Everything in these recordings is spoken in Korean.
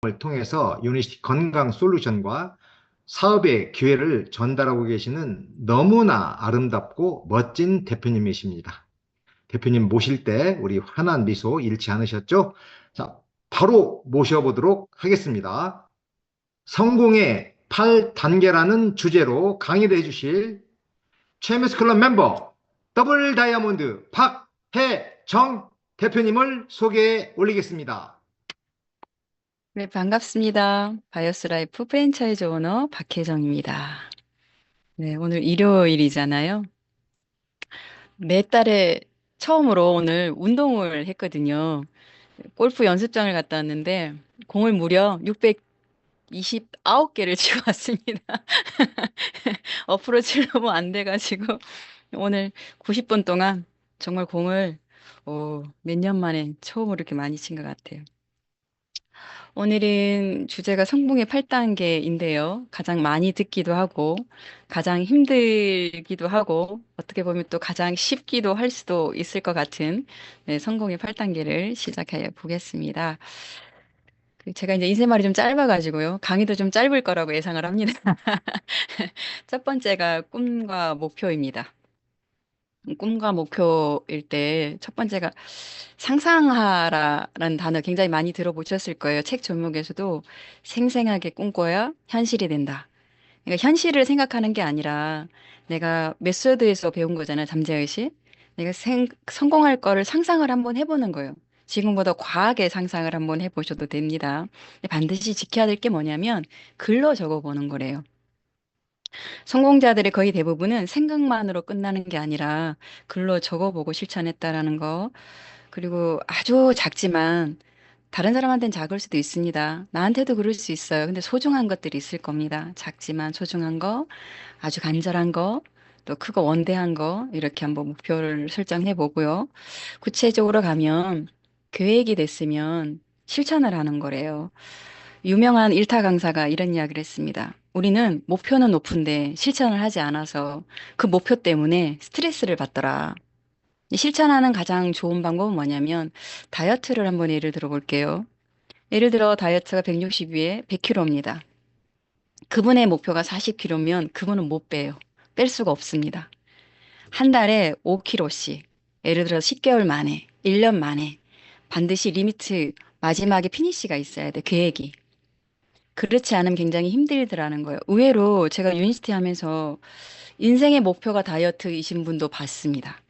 을 통해서 유니티 건강 솔루션과 사업의 기회를 전달하고 계시는 너무나 아름답고 멋진 대표님이십니다. 대표님 모실 때 우리 환한 미소 잃지 않으셨죠? 자, 바로 모셔보도록 하겠습니다. 성공의 8단계라는 주제로 강의를 해주실 최메스 클럽 멤버 더블 다이아몬드 박혜정 대표님을 소개해 올리겠습니다. 네, 반갑습니다. 바이오스 라이프 프랜차이즈 오너 박혜정입니다. 네, 오늘 일요일이잖아요. 매달에 처음으로 오늘 운동을 했거든요. 골프 연습장을 갔다 왔는데 공을 무려 629개를 치고 왔습니다. 어프로치를 너무 안 돼가지고 오늘 90분 동안 정말 공을 몇 년 만에 처음으로 이렇게 많이 친 것 같아요. 오늘은 주제가 성공의 8단계인데요. 가장 많이 듣기도 하고, 가장 힘들기도 하고, 어떻게 보면 또 가장 쉽기도 할 수도 있을 것 같은 네, 성공의 8단계를 시작해 보겠습니다. 제가 이제 인생말이 좀 짧아가지고요. 강의도 좀 짧을 거라고 예상을 합니다. 첫 번째가 꿈과 목표입니다. 꿈과 목표일 때 첫 번째가 상상하라라는 단어 굉장히 많이 들어보셨을 거예요. 책 제목에서도 생생하게 꿈꿔야 현실이 된다. 그러니까 현실을 생각하는 게 아니라 내가 메소드에서 배운 거잖아요. 잠재의식. 내가 성공할 거를 상상을 한번 해보는 거예요. 지금보다 과하게 상상을 한번 해보셔도 됩니다. 근데 반드시 지켜야 될 게 뭐냐면 글로 적어보는 거래요. 성공자들의 거의 대부분은 생각만으로 끝나는 게 아니라 글로 적어보고 실천했다라는 거. 그리고 아주 작지만 다른 사람한테는 작을 수도 있습니다. 나한테도 그럴 수 있어요. 근데 소중한 것들이 있을 겁니다. 작지만 소중한 거, 아주 간절한 거, 또 크고 원대한 거, 이렇게 한번 목표를 설정해 보고요. 구체적으로 가면 계획이 됐으면 실천을 하는 거래요. 유명한 일타 강사가 이런 이야기를 했습니다. 우리는 목표는 높은데 실천을 하지 않아서 그 목표 때문에 스트레스를 받더라. 실천하는 가장 좋은 방법은 뭐냐면 다이어트를 한번 예를 들어 볼게요. 예를 들어 다이어트가 160위에 100kg입니다. 그분의 목표가 40kg면 그분은 못 빼요. 뺄 수가 없습니다. 한 달에 5kg씩. 예를 들어 10개월 만에, 1년 만에 반드시 리미트 마지막에 피니시가 있어야 돼. 계획이. 그렇지 않으면 굉장히 힘들더라는 거예요. 의외로 제가 유니스티 하면서 인생의 목표가 다이어트이신 분도 봤습니다.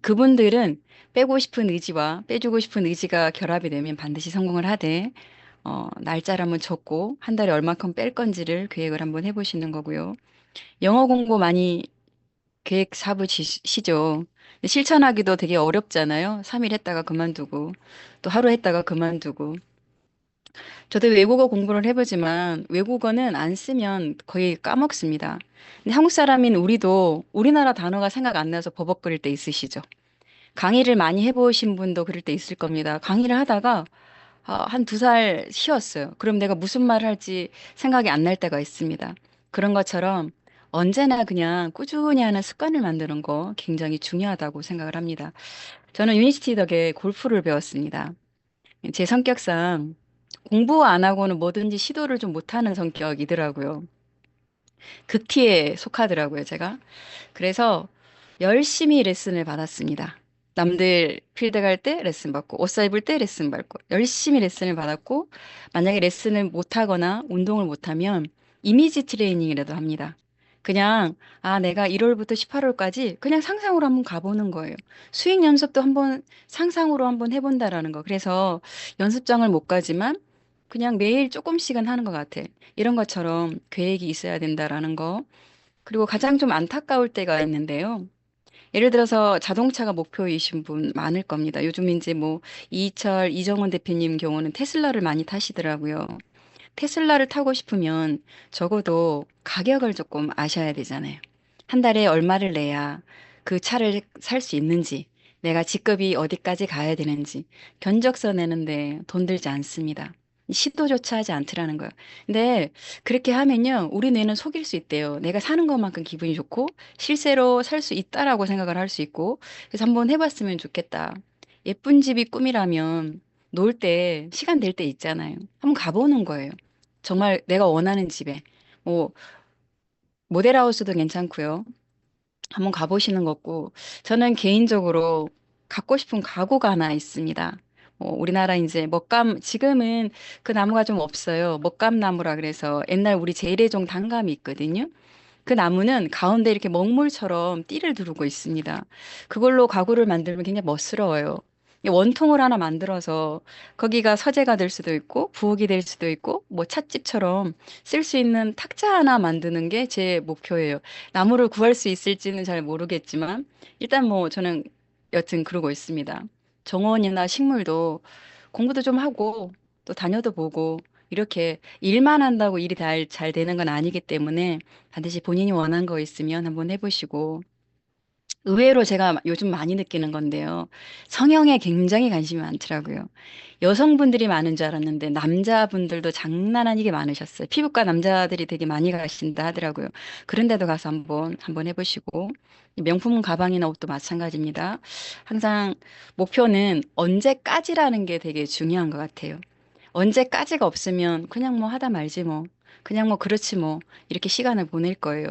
그분들은 빼고 싶은 의지와 빼주고 싶은 의지가 결합이 되면 반드시 성공을 하되, 날짜를 한번 적고 한 달에 얼마큼 뺄 건지를 계획을 한번 해보시는 거고요. 영어 공부 많이 계획 잡으시죠. 실천하기도 되게 어렵잖아요. 3일 했다가 그만두고, 또 하루 했다가 그만두고. 저도 외국어 공부를 해보지만 외국어는 안 쓰면 거의 까먹습니다. 근데 한국 사람인 우리도 우리나라 단어가 생각 안 나서 버벅거릴 때 있으시죠? 강의를 많이 해보신 분도 그럴 때 있을 겁니다. 강의를 하다가 한 두 살 쉬었어요. 그럼 내가 무슨 말을 할지 생각이 안 날 때가 있습니다. 그런 것처럼 언제나 그냥 꾸준히 하는 습관을 만드는 거 굉장히 중요하다고 생각을 합니다. 저는 유니스티 덕에 골프를 배웠습니다. 제 성격상 공부 안 하고는 뭐든지 시도를 좀 못하는 성격이더라고요. 극티에 속하더라고요, 제가. 그래서 열심히 레슨을 받았습니다. 남들 필드 갈 때 레슨 받고, 옷 입을 때 레슨 받고, 열심히 레슨을 받았고, 만약에 레슨을 못하거나 운동을 못하면 이미지 트레이닝이라도 합니다. 그냥, 내가 1월부터 18월까지 그냥 상상으로 한번 가보는 거예요. 수익 연습도 한번 상상으로 한번 해본다라는 거. 그래서 연습장을 못 가지만 그냥 매일 조금씩은 하는 것 같아. 이런 것처럼 계획이 있어야 된다라는 거. 그리고 가장 좀 안타까울 때가 있는데요. 예를 들어서 자동차가 목표이신 분 많을 겁니다. 요즘 이제 뭐 이철, 이정원 대표님 경우는 테슬라를 많이 타시더라고요. 테슬라를 타고 싶으면 적어도 가격을 조금 아셔야 되잖아요. 한 달에 얼마를 내야 그 차를 살 수 있는지, 내가 직급이 어디까지 가야 되는지 견적서 내는데 돈 들지 않습니다. 시도조차 하지 않더라는 거예요. 근데 그렇게 하면요, 우리 뇌는 속일 수 있대요. 내가 사는 것만큼 기분이 좋고 실제로 살 수 있다라고 생각을 할 수 있고, 그래서 한번 해봤으면 좋겠다. 예쁜 집이 꿈이라면 놀 때, 시간 될 때 있잖아요. 한번 가보는 거예요. 정말 내가 원하는 집에. 뭐, 모델하우스도 괜찮고요. 한번 가보시는 거고, 저는 개인적으로 갖고 싶은 가구가 하나 있습니다. 우리나라 이제 먹감, 지금은 그 나무가 좀 없어요. 먹감나무라 그래서 옛날 우리 제일의종 단감이 있거든요. 그 나무는 가운데 이렇게 먹물처럼 띠를 두르고 있습니다. 그걸로 가구를 만들면 굉장히 멋스러워요. 이 원통을 하나 만들어서 거기가 서재가 될 수도 있고 부엌이 될 수도 있고 뭐 찻집처럼 쓸 수 있는 탁자 하나 만드는 게 제 목표예요. 나무를 구할 수 있을지는 잘 모르겠지만 일단 뭐 저는 여튼 그러고 있습니다. 정원이나 식물도 공부도 좀 하고 또 다녀도 보고 이렇게 일만 한다고 일이 잘 되는 건 아니기 때문에 반드시 본인이 원한 거 있으면 한번 해보시고 의외로 제가 요즘 많이 느끼는 건데요. 성형에 굉장히 관심이 많더라고요. 여성분들이 많은 줄 알았는데 남자분들도 장난 아니게 많으셨어요. 피부과 남자들이 되게 많이 가신다 하더라고요. 그런데도 가서 한번 해보시고 명품 가방이나 옷도 마찬가지입니다. 항상 목표는 언제까지라는 게 되게 중요한 것 같아요. 언제까지가 없으면 그냥 뭐 하다 말지 뭐. 그냥 뭐 그렇지 뭐. 이렇게 시간을 보낼 거예요.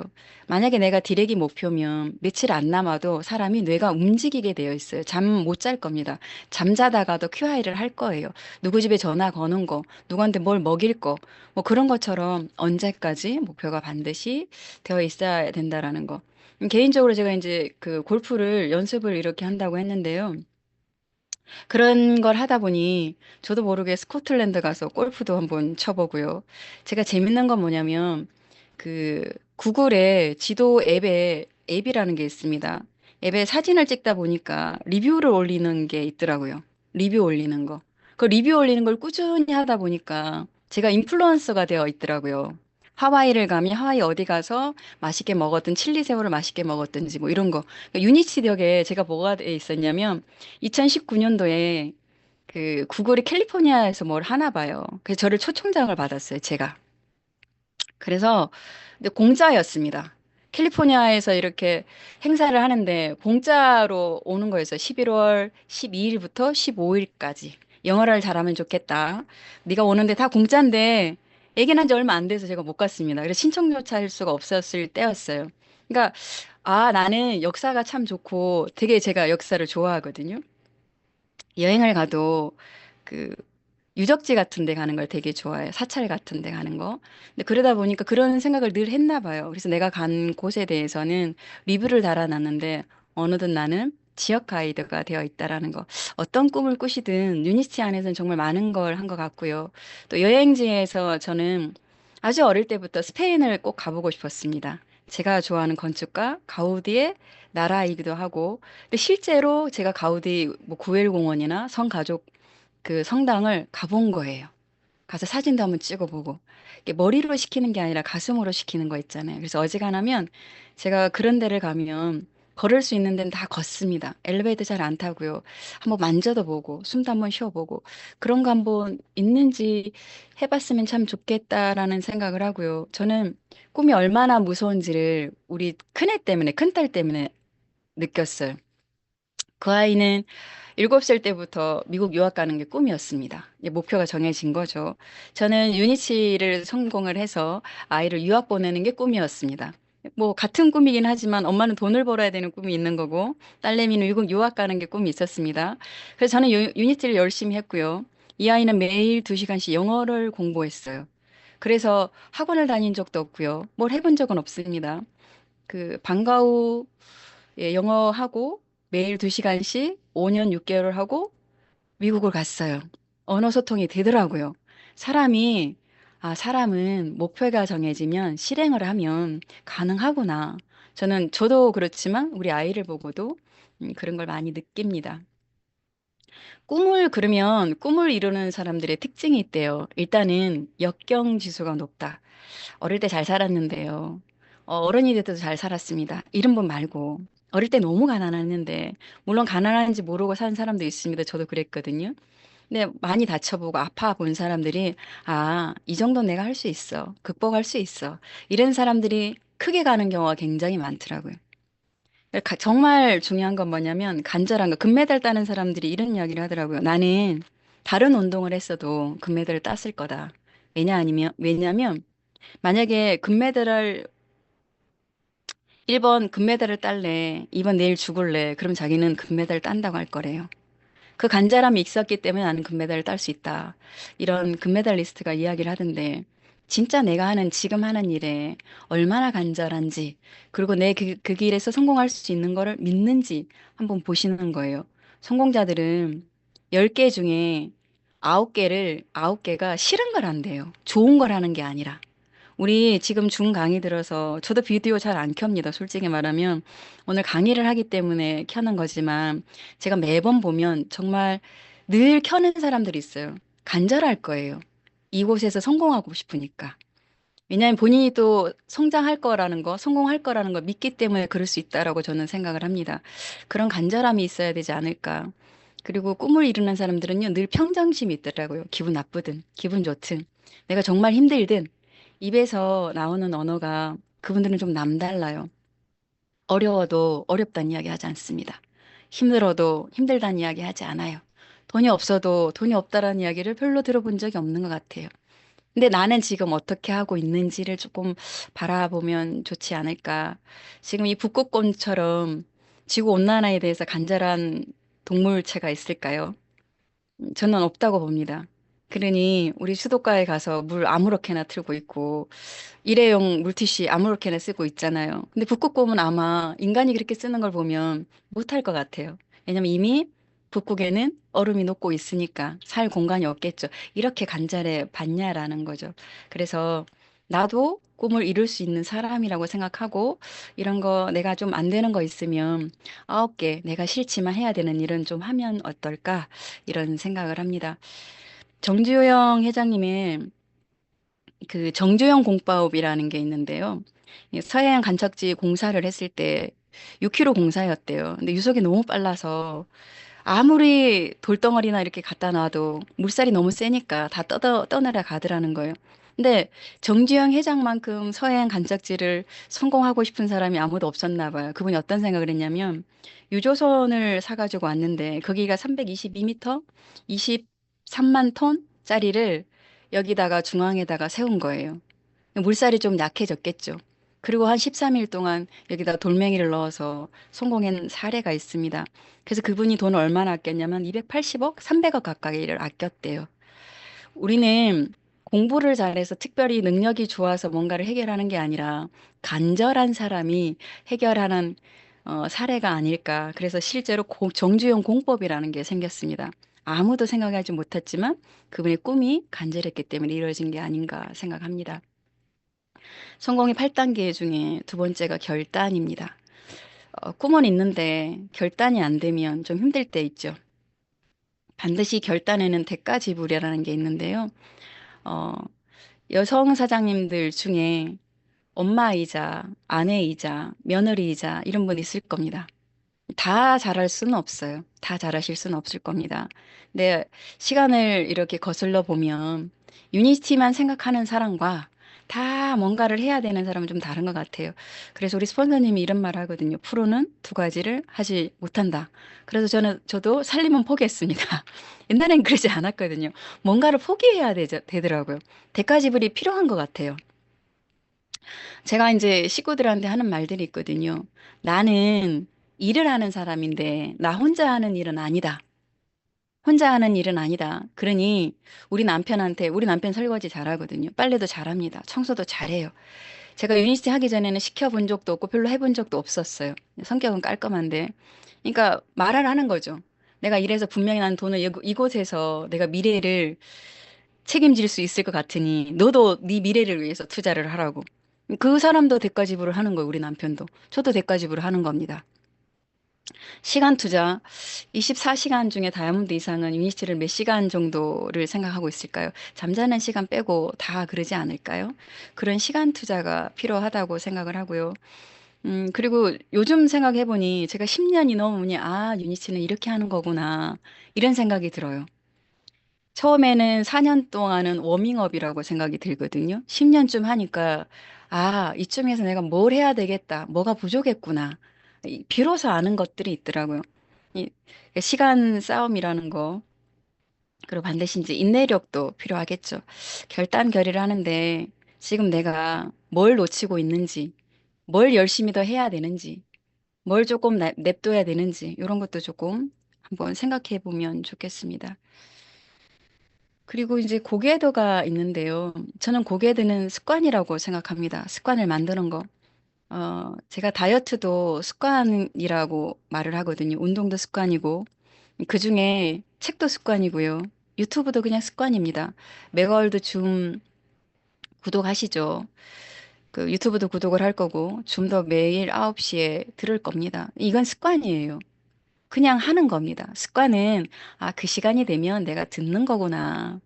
만약에 내가 디렉이 목표면 며칠 안 남아도 사람이 뇌가 움직이게 되어 있어요. 잠 못 잘 겁니다. 잠자다가도 큐아이를 할 거예요. 누구 집에 전화 거는 거, 누구한테 뭘 먹일 거, 뭐 그런 것처럼 언제까지 목표가 반드시 되어 있어야 된다라는 거. 개인적으로 제가 이제 그 골프를 연습을 이렇게 한다고 했는데요. 그런 걸 하다 보니 저도 모르게 스코틀랜드 가서 골프도 한번 쳐보고요. 제가 재밌는 건 뭐냐면 그 구글에 지도 앱이라는 게 있습니다. 앱에 사진을 찍다 보니까 리뷰를 올리는 게 있더라고요. 리뷰 올리는 거. 그 리뷰 올리는 걸 꾸준히 하다 보니까 제가 인플루언서가 되어 있더라고요. 하와이를 가면 하와이 어디 가서 맛있게 먹었든 칠리 새우를 맛있게 먹었든지 뭐 이런 거. 그러니까 유니치덕에 제가 뭐가 돼 있었냐면 2019년도에 그 구글이 캘리포니아에서 뭘 하나 봐요. 그래서 저를 초청장을 받았어요, 제가. 그래서 근데 공짜였습니다. 캘리포니아에서 이렇게 행사를 하는데 공짜로 오는 거였어요. 11월 12일부터 15일까지. 영어를 잘하면 좋겠다. 네가 오는데 다 공짜인데 얘기한 지 얼마 안 돼서 제가 못 갔습니다. 그래서 신청조차 할 수가 없었을 때였어요. 그러니까 아, 나는 역사가 참 좋고 되게 제가 역사를 좋아하거든요. 여행을 가도 그 유적지 같은 데 가는 걸 되게 좋아해요. 사찰 같은 데 가는 거. 근데 그러다 보니까 그런 생각을 늘 했나 봐요. 그래서 내가 간 곳에 대해서는 리뷰를 달아놨는데 어느덧 나는 지역 가이드가 되어 있다라는 거. 어떤 꿈을 꾸시든 유니티 안에서는 정말 많은 걸 한 것 같고요. 또 여행지에서 저는 아주 어릴 때부터 스페인을 꼭 가보고 싶었습니다. 제가 좋아하는 건축가 가우디의 나라이기도 하고, 근데 실제로 제가 가우디 뭐 구엘 공원이나 성가족 그 성당을 가본 거예요. 가서 사진도 한번 찍어보고. 이게 머리로 시키는 게 아니라 가슴으로 시키는 거 있잖아요. 그래서 어지간하면 제가 그런 데를 가면 걸을 수 있는 데는 다 걷습니다. 엘리베이터 잘 안 타고요. 한번 만져도 보고, 숨도 한번 쉬어보고, 그런 거 한번 있는지 해봤으면 참 좋겠다라는 생각을 하고요. 저는 꿈이 얼마나 무서운지를 우리 큰애 때문에, 큰딸 때문에 느꼈어요. 그 아이는 7살 때부터 미국 유학 가는 게 꿈이었습니다. 이제 목표가 정해진 거죠. 저는 유니치를 성공을 해서 아이를 유학 보내는 게 꿈이었습니다. 뭐 같은 꿈이긴 하지만 엄마는 돈을 벌어야 되는 꿈이 있는 거고 딸내미는 미국 유학 가는 게 꿈이 있었습니다. 그래서 저는 유니치를 열심히 했고요. 이 아이는 매일 2시간씩 영어를 공부했어요. 그래서 학원을 다닌 적도 없고요. 뭘 해본 적은 없습니다. 그 방과 후 예, 영어하고 매일 2시간씩 5년 6개월을 하고 미국을 갔어요. 언어 소통이 되더라고요. 사람이, 사람은 목표가 정해지면 실행을 하면 가능하구나. 저도 그렇지만 우리 아이를 보고도 그런 걸 많이 느낍니다. 그러면 꿈을 이루는 사람들의 특징이 있대요. 일단은 역경 지수가 높다. 어릴 때 잘 살았는데요. 어른이 돼도 잘 살았습니다. 이런 분 말고. 어릴 때 너무 가난했는데, 물론 가난한지 모르고 산 사람도 있습니다. 저도 그랬거든요. 근데 많이 다쳐보고 아파 본 사람들이, 이 정도 내가 할 수 있어. 극복할 수 있어. 이런 사람들이 크게 가는 경우가 굉장히 많더라고요. 정말 중요한 건 뭐냐면, 간절한 거. 금메달 따는 사람들이 이런 이야기를 하더라고요. 나는 다른 운동을 했어도 금메달을 땄을 거다. 왜냐하면 만약에 금메달을 1번 금메달을 딸래, 2번 내일 죽을래. 그럼 자기는 금메달을 딴다고 할 거래요. 그 간절함이 있었기 때문에 나는 금메달을 딸 수 있다. 이런 금메달리스트가 이야기를 하던데, 진짜 내가 하는, 지금 하는 일에 얼마나 간절한지, 그리고 내 그 길에서 성공할 수 있는 거를 믿는지 한번 보시는 거예요. 성공자들은 10개 중에 9개가 싫은 걸 한대요. 좋은 걸 하는 게 아니라. 우리 지금 중 강의 들어서 저도 비디오 잘 안 켭니다. 솔직히 말하면 오늘 강의를 하기 때문에 켜는 거지만 제가 매번 보면 정말 늘 켜는 사람들이 있어요. 간절할 거예요. 이곳에서 성공하고 싶으니까. 왜냐하면 본인이 또 성장할 거라는 거, 성공할 거라는 걸 믿기 때문에 그럴 수 있다라고 저는 생각을 합니다. 그런 간절함이 있어야 되지 않을까. 그리고 꿈을 이루는 사람들은요, 늘 평정심이 있더라고요. 기분 나쁘든, 기분 좋든, 내가 정말 힘들든, 입에서 나오는 언어가 그분들은 좀 남달라요. 어려워도 어렵다는 이야기 하지 않습니다. 힘들어도 힘들다는 이야기 하지 않아요. 돈이 없어도 돈이 없다라는 이야기를 별로 들어본 적이 없는 것 같아요. 근데 나는 지금 어떻게 하고 있는지를 조금 바라보면 좋지 않을까. 지금 이 북극곰처럼 지구 온난화에 대해서 간절한 동물체가 있을까요? 저는 없다고 봅니다. 그러니 우리 수도가에 가서 물 아무렇게나 틀고 있고 일회용 물티슈 아무렇게나 쓰고 있잖아요. 근데 북극곰은 아마 인간이 그렇게 쓰는 걸 보면 못할 것 같아요. 왜냐면 이미 북극에는 얼음이 녹고 있으니까 살 공간이 없겠죠. 이렇게 간절해 봤냐라는 거죠. 그래서 나도 꿈을 이룰 수 있는 사람이라고 생각하고 이런 거 내가 좀 안 되는 거 있으면 9개 내가 싫지만 해야 되는 일은 좀 하면 어떨까 이런 생각을 합니다. 정주영 회장님의 그 정주영 공법이라는 게 있는데요. 이 서해안 간척지 공사를 했을 때 6km 공사였대요. 근데 유속이 너무 빨라서 아무리 돌덩어리나 이렇게 갖다 놔도 물살이 너무 세니까 다 떠내려 가더라는 거예요. 근데 정주영 회장만큼 서해안 간척지를 성공하고 싶은 사람이 아무도 없었나 봐요. 그분이 어떤 생각을 했냐면 유조선을 사가지고 왔는데 거기가 322m, 23만 톤짜리를 여기다가 중앙에다가 세운 거예요. 물살이 좀 약해졌겠죠. 그리고 한 13일 동안 여기다 돌멩이를 넣어서 성공한 사례가 있습니다. 그래서 그분이 돈을 얼마나 아꼈냐면 280억, 300억 가까이를 아꼈대요. 우리는 공부를 잘해서 특별히 능력이 좋아서 뭔가를 해결하는 게 아니라 간절한 사람이 해결하는 사례가 아닐까. 그래서 실제로 정주영 공법이라는 게 생겼습니다. 아무도 생각하지 못했지만 그분의 꿈이 간절했기 때문에 이루어진 게 아닌가 생각합니다. 성공의 8단계 중에 두 번째가 결단입니다. 꿈은 있는데 결단이 안 되면 좀 힘들 때 있죠. 반드시 결단에는 대가 지불이라는 게 있는데요. 어, 여성 사장님들 중에 엄마이자 아내이자 며느리이자 이런 분 있을 겁니다. 다 잘할 수는 없어요. 다 잘하실 수는 없을 겁니다. 근데 시간을 이렇게 거슬러 보면 유니티만 생각하는 사람과 다 뭔가를 해야 되는 사람은 좀 다른 것 같아요. 그래서 우리 스폰서님이 이런 말 하거든요. 프로는 두 가지를 하지 못한다. 그래서 저도 살림은 포기했습니다. 옛날엔 그러지 않았거든요. 뭔가를 포기해야 되더라고요. 대가 지불이 필요한 것 같아요. 제가 이제 식구들한테 하는 말들이 있거든요. 나는 일을 하는 사람인데 나 혼자 하는 일은 아니다. 혼자 하는 일은 아니다. 그러니 우리 남편 설거지 잘하거든요. 빨래도 잘합니다. 청소도 잘해요. 제가 유니스트 하기 전에는 시켜본 적도 없고 별로 해본 적도 없었어요. 성격은 깔끔한데. 그러니까 말을 하는 거죠. 내가 이래서 분명히 난 돈을 이곳에서 내가 미래를 책임질 수 있을 것 같으니 너도 네 미래를 위해서 투자를 하라고. 그 사람도 대가 지불을 하는 거예요, 우리 남편도. 저도 대가 지불을 하는 겁니다. 시간 투자. 24시간 중에 다이아몬드 이상은 유니스트를 몇 시간 정도를 생각하고 있을까요? 잠자는 시간 빼고 다 그러지 않을까요? 그런 시간 투자가 필요하다고 생각을 하고요. 그리고 요즘 생각해보니 제가 10년이 넘으니, 유니스트는 이렇게 하는 거구나. 이런 생각이 들어요. 처음에는 4년 동안은 워밍업이라고 생각이 들거든요. 10년쯤 하니까, 이쯤에서 내가 뭘 해야 되겠다. 뭐가 부족했구나. 비로소 아는 것들이 있더라고요. 이 시간 싸움이라는 거. 그리고 반드시 이제 인내력도 필요하겠죠. 결단 결의를 하는데 지금 내가 뭘 놓치고 있는지, 뭘 열심히 더 해야 되는지, 뭘 조금 냅둬야 되는지, 이런 것도 조금 한번 생각해 보면 좋겠습니다. 그리고 이제 고개도가 있는데요. 저는 고개드는 습관이라고 생각합니다. 습관을 만드는 거. 제가 다이어트도 습관이라고 말을 하거든요. 운동도 습관이고, 그중에 책도 습관이고요. 유튜브도 그냥 습관입니다. 맥월드 줌 구독하시죠? 그 유튜브도 구독을 할 거고, 줌도 매일 9시에 들을 겁니다. 이건 습관이에요. 그냥 하는 겁니다. 습관은, 아, 그 시간이 되면 내가 듣는 거구나.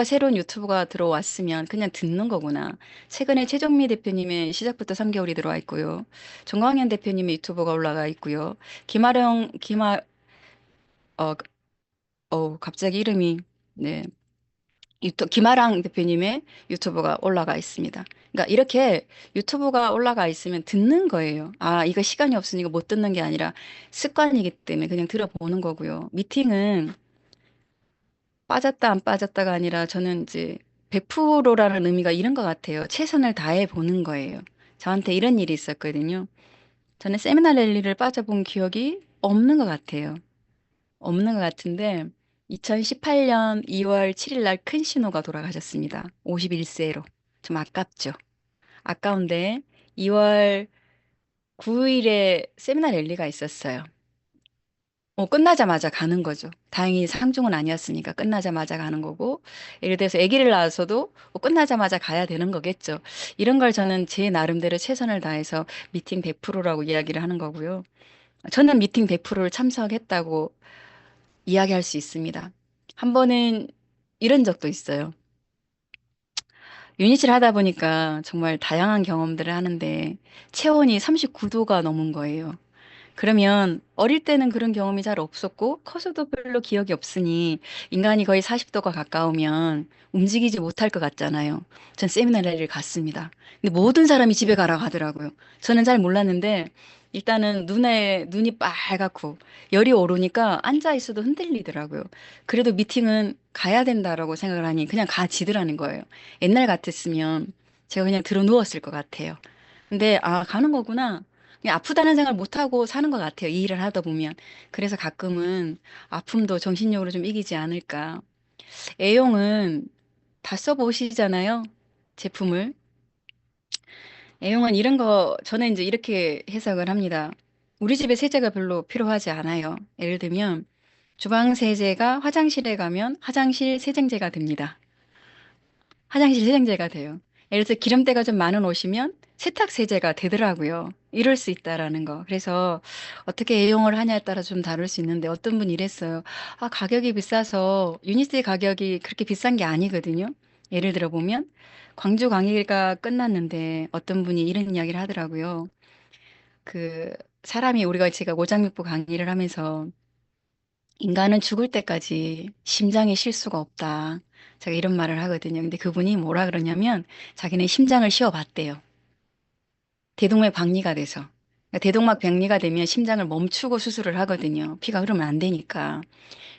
새로운 유튜브가 들어왔으면 그냥 듣는 거구나. 최근에 최정미 대표님의 시작부터 3개월이 들어와 있고요. 정광현 대표님의 유튜브가 올라가 있고요. 김아령, 김아, 어, 갑자기 이름이, 네. 김아랑 대표님의 유튜브가 올라가 있습니다. 그러니까 이렇게 유튜브가 올라가 있으면 듣는 거예요. 아, 이거 시간이 없으니까 못 듣는 게 아니라 습관이기 때문에 그냥 들어보는 거고요. 미팅은 빠졌다 안 빠졌다가 아니라 저는 이제 100%라는 의미가 이런 것 같아요. 최선을 다해 보는 거예요. 저한테 이런 일이 있었거든요. 저는 세미나 랠리를 빠져본 기억이 없는 것 같아요. 없는 것 같은데 2018년 2월 7일 날 큰 신호가 돌아가셨습니다. 51세로. 좀 아깝죠. 아까운데 2월 9일에 세미나 랠리가 있었어요. 끝나자마자 가는 거죠. 다행히 상중은 아니었으니까 끝나자마자 가는 거고, 예를 들어서 아기를 낳아서도 끝나자마자 가야 되는 거겠죠. 이런 걸 저는 제 나름대로 최선을 다해서 미팅 100%라고 이야기를 하는 거고요. 저는 미팅 100%를 참석했다고 이야기할 수 있습니다. 한 번은 이런 적도 있어요. 유니치를 하다 보니까 정말 다양한 경험들을 하는데 체온이 39도가 넘은 거예요. 그러면 어릴 때는 그런 경험이 잘 없었고 커서도 별로 기억이 없으니 인간이 거의 40도가 가까우면 움직이지 못할 것 같잖아요. 전 세미나리를 갔습니다. 근데 모든 사람이 집에 가라고 하더라고요. 저는 잘 몰랐는데 일단은 눈이 빨갛고 열이 오르니까 앉아 있어도 흔들리더라고요. 그래도 미팅은 가야 된다라고 생각을 하니 그냥 가지더라는 거예요. 옛날 같았으면 제가 그냥 들어 누웠을 것 같아요. 근데 아, 가는 거구나. 그냥 아프다는 생각을 못 하고 사는 것 같아요. 이 일을 하다 보면. 그래서 가끔은 아픔도 정신력으로 좀 이기지 않을까. A용은 다 써보시잖아요. 제품을. A용은 이런 거, 저는 이제 이렇게 해석을 합니다. 우리 집에 세제가 별로 필요하지 않아요. 예를 들면, 주방 세제가 화장실에 가면 화장실 세정제가 됩니다. 화장실 세정제가 돼요. 예를 들어 기름때가 좀 많은 옷이면 세탁 세제가 되더라고요. 이럴 수 있다라는 거. 그래서 어떻게 애용을 하냐에 따라 좀 다를 수 있는데 어떤 분이 이랬어요. 아, 가격이 비싸서 유니세 가격이 그렇게 비싼 게 아니거든요. 예를 들어 보면 광주 강의가 끝났는데 어떤 분이 이런 이야기를 하더라고요. 그 사람이 우리가 제가 오장육부 강의를 하면서 인간은 죽을 때까지 심장에 쉴 수가 없다. 제가 이런 말을 하거든요. 근데 그분이 뭐라 그러냐면 자기는 심장을 씌워봤대요. 대동맥 박리가 돼서. 그러니까 대동맥 박리가 되면 심장을 멈추고 수술을 하거든요. 피가 흐르면 안 되니까.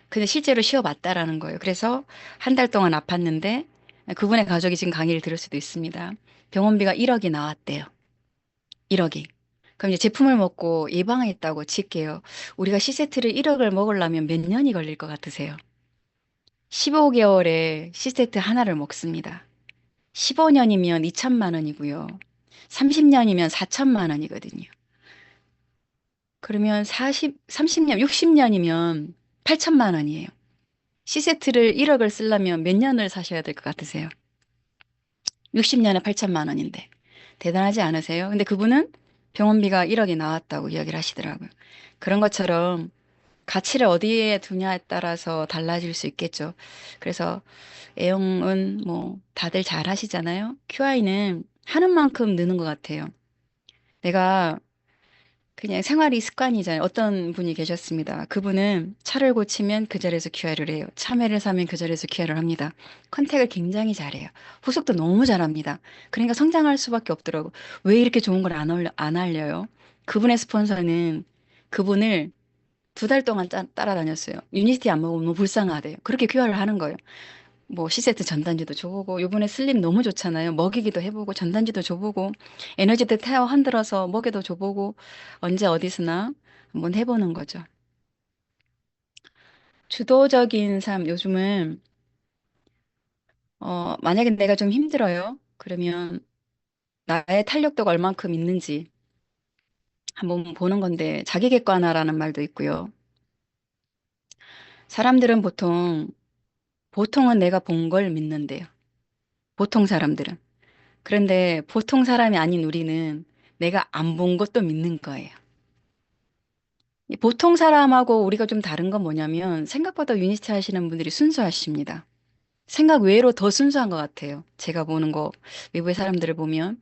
근데 실제로 씌워봤다라는 거예요. 그래서 한 달 동안 아팠는데 그분의 가족이 지금 강의를 들을 수도 있습니다. 병원비가 1억이 나왔대요. 1억이. 그럼 이제 제품을 먹고 예방했다고 칠게요. 우리가 C세트를 1억을 먹으려면 몇 년이 걸릴 것 같으세요? 15개월에 C세트 하나를 먹습니다. 15년이면 2천만 원이고요. 30년이면 4천만 원이거든요. 그러면 30년, 60년이면 8천만 원이에요. C세트를 1억을 쓰려면 몇 년을 사셔야 될 것 같으세요? 60년에 8천만 원인데. 대단하지 않으세요? 근데 그분은 병원비가 1억이 나왔다고 이야기를 하시더라고요. 그런 것처럼 가치를 어디에 두냐에 따라서 달라질 수 있겠죠. 그래서 애용은 뭐 다들 잘 하시잖아요. QI는 하는 만큼 느는 것 같아요. 내가 그냥 생활이 습관이잖아요. 어떤 분이 계셨습니다. 그분은 차를 고치면 그 자리에서 QR을 해요. 참외를 사면 그 자리에서 QR을 합니다. 컨택을 굉장히 잘해요. 후속도 너무 잘합니다. 그러니까 성장할 수밖에 없더라고. 왜 이렇게 좋은 걸 안 알려요? 그분의 스폰서는 그분을 2달 동안 따라다녔어요. 유니티 안 먹으면 너무 불쌍하대요. 그렇게 교화를 하는 거예요. 뭐 C세트 전단지도 줘보고 요번에 슬림 너무 좋잖아요. 먹이기도 해보고 전단지도 줘보고 에너지도 태워 흔들어서 먹여도 줘보고 언제 어디서나 한번 해보는 거죠. 주도적인 삶 요즘은 만약에 내가 좀 힘들어요. 그러면 나의 탄력도가 얼만큼 있는지 한번 보는 건데 자기 객관화라는 말도 있고요. 사람들은 보통은 내가 본 걸 믿는데요. 보통 사람들은. 그런데 보통 사람이 아닌 우리는 내가 안 본 것도 믿는 거예요. 이 보통 사람하고 우리가 좀 다른 건 뭐냐면 생각보다 유니티 하시는 분들이 순수하십니다. 생각 외로 더 순수한 것 같아요. 제가 보는 거, 외부의 사람들을 보면.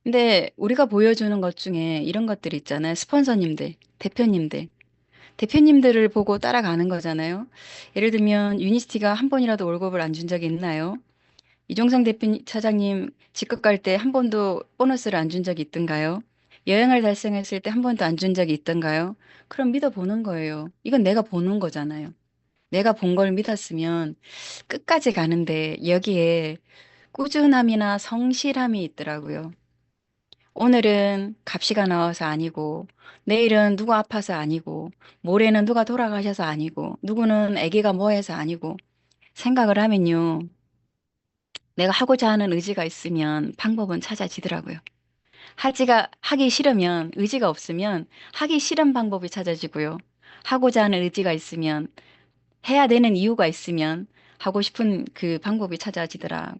근데 우리가 보여주는 것 중에 이런 것들이 있잖아요. 스폰서님들, 대표님들. 대표님들을 보고 따라가는 거잖아요. 예를 들면 유니스티가 한 번이라도 월급을 안 준 적이 있나요? 이종성 대표 차장님 직급 갈 때 한 번도 보너스를 안 준 적이 있던가요? 여행을 달성했을 때 한 번도 안 준 적이 있던가요? 그럼 믿어보는 거예요. 이건 내가 보는 거잖아요. 내가 본 걸 믿었으면 끝까지 가는데 여기에 꾸준함이나 성실함이 있더라고요. 오늘은 갑시가 나와서 아니고, 내일은 누가 아파서 아니고, 모레는 누가 돌아가셔서 아니고, 누구는 아기가 뭐해서 아니고, 생각을 하면요. 내가 하고자 하는 의지가 있으면 방법은 찾아지더라고요. 하기 싫으면, 의지가 없으면 하기 싫은 방법이 찾아지고요. 하고자 하는 의지가 있으면, 해야 되는 이유가 있으면 하고 싶은 그 방법이 찾아지더라.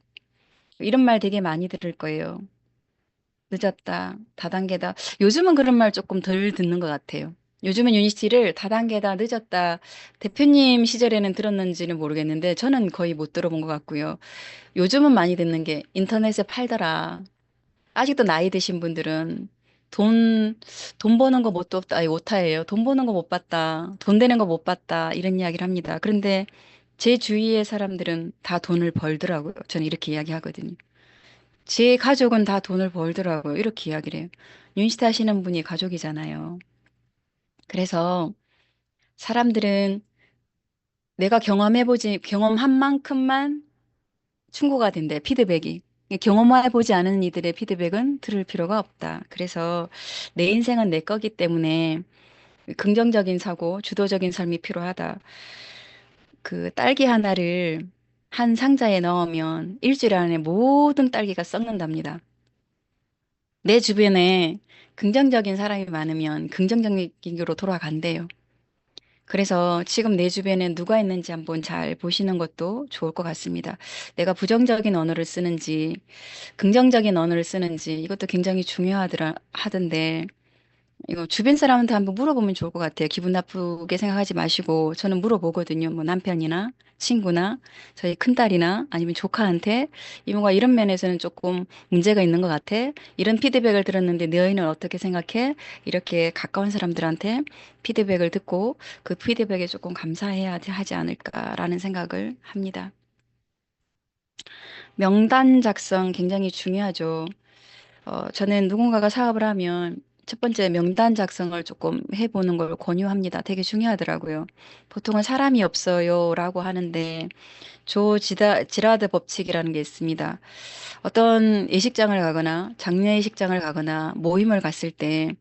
이런 말 되게 많이 들을 거예요. 늦었다, 다단계다. 요즘은 그런 말 조금 덜 듣는 것 같아요. 요즘은 유니티를 다단계다, 늦었다. 대표님 시절에는 들었는지는 모르겠는데 저는 거의 못 들어본 것 같고요. 요즘은 많이 듣는 게 인터넷에 팔더라. 아직도 나이 드신 분들은 돈, 돈 버는 거 못 봤다. 아니, 오타예요. 돈 버는 거 못 봤다. 돈 되는 거 못 봤다. 이런 이야기를 합니다. 그런데 제 주위의 사람들은 다 돈을 벌더라고요. 저는 이렇게 이야기하거든요. 제 가족은 다 돈을 벌더라고요. 이렇게 이야기를 해요. 윤시태 하시는 분이 가족이잖아요. 그래서 사람들은 내가 경험한 만큼만 충고가 된대, 피드백이. 경험해보지 않은 이들의 피드백은 들을 필요가 없다. 그래서 내 인생은 내 거기 때문에 긍정적인 사고, 주도적인 삶이 필요하다. 그 딸기 하나를 한 상자에 넣으면 일주일 안에 모든 딸기가 썩는답니다. 내 주변에 긍정적인 사람이 많으면 긍정적인 으로 돌아간대요. 그래서 지금 내 주변에 누가 있는지 한번 잘 보시는 것도 좋을 것 같습니다. 내가 부정적인 언어를 쓰는지, 긍정적인 언어를 쓰는지 이것도 굉장히 하던데, 이거 주변 사람한테 한번 물어보면 좋을 것 같아요. 기분 나쁘게 생각하지 마시고 저는 물어보거든요. 뭐 남편이나 친구나 저희 큰딸이나 아니면 조카한테 이모가 이런 면에서는 조금 문제가 있는 것 같아. 이런 피드백을 들었는데 너희는 어떻게 생각해? 이렇게 가까운 사람들한테 피드백을 듣고 그 피드백에 조금 감사해야 하지 않을까라는 생각을 합니다. 명단 작성 굉장히 중요하죠. 저는 누군가가 사업을 하면 첫 번째 명단 작성을 조금 해보는 걸 권유합니다. 되게 중요하더라고요. 보통은 사람이 없어요라고 하는데 지라드 법칙이라는 게 있습니다. 어떤 예식장을 가거나 장례 예식장을 가거나 모임을 갔을 때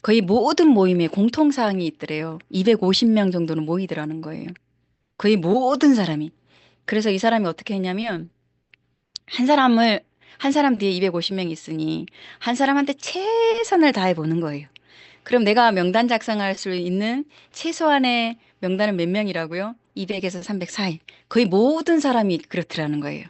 거의 모든 모임에 공통사항이 있더래요. 250명 정도는 모이더라는 거예요. 거의 모든 사람이. 그래서 이 사람이 어떻게 했냐면 한 사람을 한 사람 뒤에 250명 있으니 한 사람한테 최선을 다해 보는 거예요. 그럼 내가 명단 작성할 수 있는 최소한의 명단은 몇 명이라고요? 200에서 300 사이. 거의 모든 사람이 그렇더라는 거예요.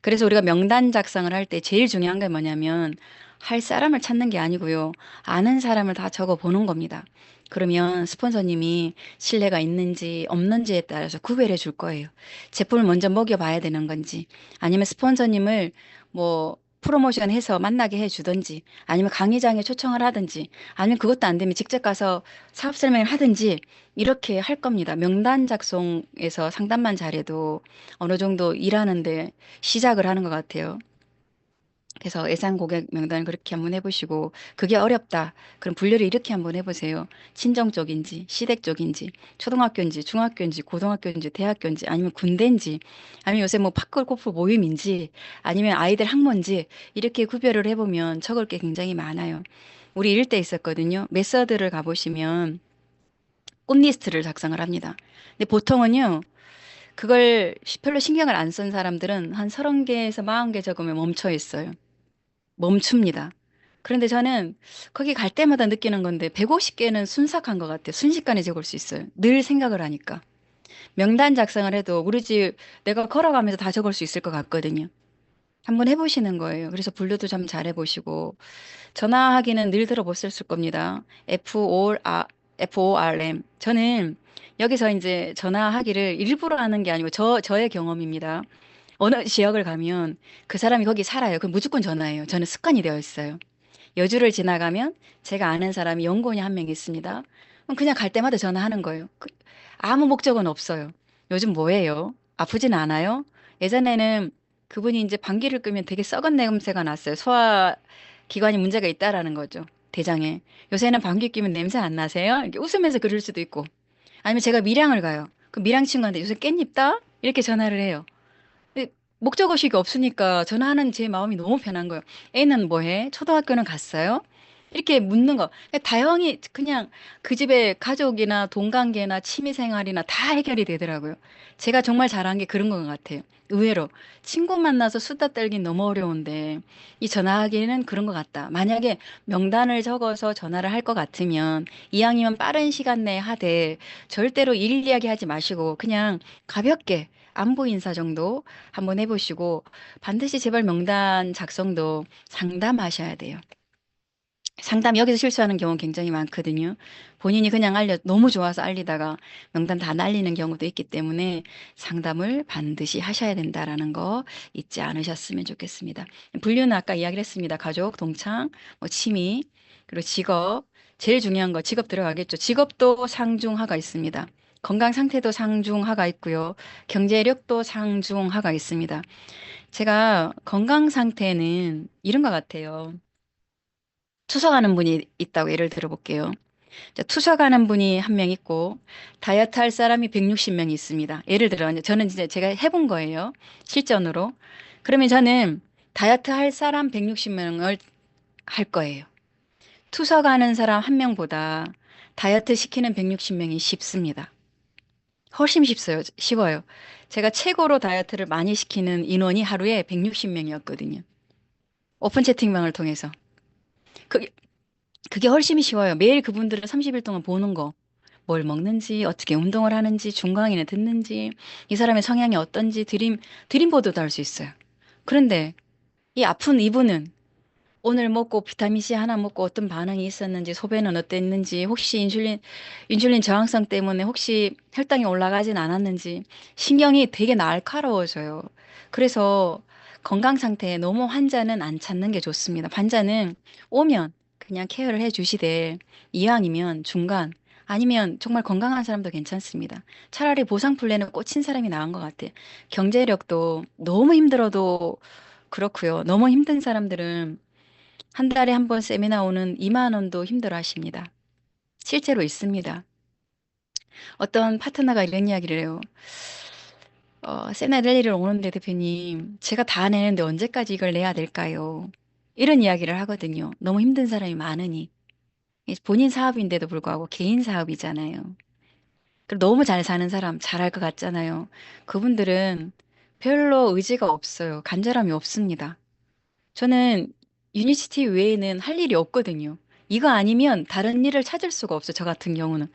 그래서 우리가 명단 작성을 할 때 제일 중요한 게 뭐냐면 할 사람을 찾는 게 아니고요. 아는 사람을 다 적어 보는 겁니다. 그러면 스폰서님이 신뢰가 있는지 없는지에 따라서 구별해 줄 거예요. 제품을 먼저 먹여봐야 되는 건지 아니면 스폰서님을 뭐 프로모션 해서 만나게 해 주든지 아니면 강의장에 초청을 하든지 아니면 그것도 안 되면 직접 가서 사업 설명을 하든지 이렇게 할 겁니다. 명단 작성에서 상담만 잘해도 어느 정도 일하는데 시작을 하는 것 같아요. 그래서 예상 고객 명단 그렇게 한번 해보시고 그게 어렵다. 그럼 분류를 이렇게 한번 해보세요. 친정 쪽인지, 시댁 쪽인지, 초등학교인지, 중학교인지, 고등학교인지, 대학교인지, 아니면 군대인지, 아니면 요새 뭐 파크 골프 모임인지, 아니면 아이들 학모인지 이렇게 구별을 해보면 적을 게 굉장히 많아요. 우리 이럴 때 있었거든요. 메서드를 가보시면 꽃 리스트를 작성을 합니다. 근데 보통은요, 그걸 별로 신경을 안 쓴 사람들은 한 30개에서 40개 적으면 멈춰 있어요. 멈춥니다. 그런데 저는 거기 갈 때마다 느끼는 건데 150개는 순삭한 것 같아요. 순식간에 적을 수 있어요. 늘 생각을 하니까. 명단 작성을 해도 우리 집 내가 걸어가면서 다 적을 수 있을 것 같거든요. 한번 해보시는 거예요. 그래서 분류도 좀 잘 해보시고 전화하기는 늘 들어보셨을 겁니다. FORM. 저는 여기서 이제 전화하기를 일부러 하는 게 아니고 저의 경험입니다. 어느 지역을 가면 그 사람이 거기 살아요. 그럼 무조건 전화해요. 저는 습관이 되어 있어요. 여주를 지나가면 제가 아는 사람이 연고원이 한 명 있습니다. 그럼 그냥 갈 때마다 전화하는 거예요. 아무 목적은 없어요. 요즘 뭐예요? 아프진 않아요? 예전에는 그분이 이제 방귀를 끄면 되게 썩은 냄새가 났어요. 소화 기관이 문제가 있다라는 거죠. 대장에. 요새는 방귀 뀌면 냄새 안 나세요? 이렇게 웃으면서 그럴 수도 있고. 아니면 제가 밀양을 가요. 그 밀양 친구한테 요새 깻잎 따? 이렇게 전화를 해요. 근데 목적의식이 없으니까 전화하는 제 마음이 너무 편한 거예요. 애는 뭐 해? 초등학교는 갔어요? 이렇게 묻는 거. 다영이 그냥 그 집에 가족이나 동관계나 취미생활이나 다 해결이 되더라고요. 제가 정말 잘한 게 그런 것 같아요. 의외로 친구 만나서 수다 떨긴 너무 어려운데 이 전화하기는 그런 것 같다. 만약에 명단을 적어서 전화를 할 것 같으면 이왕이면 빠른 시간 내에 하되 절대로 일 이야기하지 마시고 그냥 가볍게 안부 인사 정도 한번 해보시고 반드시 재벌 명단 작성도 상담하셔야 돼요. 상담 여기서 실수하는 경우 굉장히 많거든요. 본인이 그냥 너무 좋아서 알리다가 명단 다 날리는 경우도 있기 때문에 상담을 반드시 하셔야 된다라는 거 잊지 않으셨으면 좋겠습니다. 분류는 아까 이야기를 했습니다. 가족, 동창, 뭐 취미, 그리고 직업. 제일 중요한 거 직업 들어가겠죠. 직업도 상중하가 있습니다. 건강 상태도 상중하가 있고요. 경제력도 상중하가 있습니다. 제가 건강 상태는 이런 것 같아요. 투석하는 분이 있다고 예를 들어볼게요. 자, 투석하는 분이 한 명 있고 다이어트 할 사람이 160명이 있습니다. 예를 들어 저는 이제 제가 해본 거예요. 실전으로. 그러면 저는 다이어트 할 사람 160명을 할 거예요. 투석하는 사람 한 명보다 다이어트 시키는 160명이 쉽습니다. 훨씬 쉬워요. 제가 최고로 다이어트를 많이 시키는 인원이 하루에 160명이었거든요. 오픈 채팅방을 통해서. 그게, 그게 훨씬 쉬워요. 매일 그분들을 30일 동안 보는 거. 뭘 먹는지, 어떻게 운동을 하는지, 중강이나 듣는지, 이 사람의 성향이 어떤지 드림보드도 할 수 있어요. 그런데 이 아픈 이분은 오늘 먹고 비타민C 하나 먹고 어떤 반응이 있었는지, 소변은 어땠는지, 혹시 인슐린 저항성 때문에 혹시 혈당이 올라가진 않았는지, 신경이 되게 날카로워져요. 그래서 건강 상태에 너무 환자는 안 찾는 게 좋습니다. 환자는 오면 그냥 케어를 해 주시되, 이왕이면 중간, 아니면 정말 건강한 사람도 괜찮습니다. 차라리 보상 플랜을 꽂힌 사람이 나은 것 같아요. 경제력도 너무 힘들어도 그렇고요. 너무 힘든 사람들은 한 달에 한 번 세미나 오는 2만 원도 힘들어 하십니다. 실제로 있습니다. 어떤 파트너가 이런 이야기를 해요. 세미나 랠리를 오는데 대표님, 제가 다 내는데 언제까지 이걸 내야 될까요? 이런 이야기를 하거든요. 너무 힘든 사람이 많으니. 본인 사업인데도 불구하고 개인 사업이잖아요. 그리고 너무 잘 사는 사람, 잘할 것 같잖아요. 그분들은 별로 의지가 없어요. 간절함이 없습니다. 저는 유니시티 외에는 할 일이 없거든요. 이거 아니면 다른 일을 찾을 수가 없어요. 저 같은 경우는.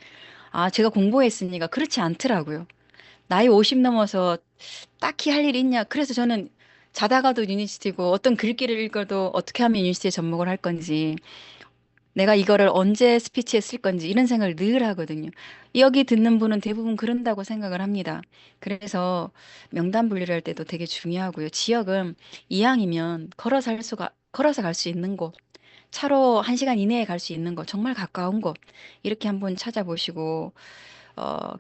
아, 제가 공부했으니까 그렇지 않더라고요. 나이 50 넘어서 딱히 할 일이 있냐. 그래서 저는 자다가도 유니시티고 어떤 글귀를 읽어도 어떻게 하면 유니시티에 접목을 할 건지 내가 이거를 언제 스피치에 쓸 건지 이런 생각을 늘 하거든요. 여기 듣는 분은 대부분 그런다고 생각을 합니다. 그래서 명단 분류를 할 때도 되게 중요하고요. 지역은 이왕이면 걸어서 갈 수 있는 곳, 차로 1시간 이내에 갈 수 있는 곳, 정말 가까운 곳, 이렇게 한번 찾아보시고,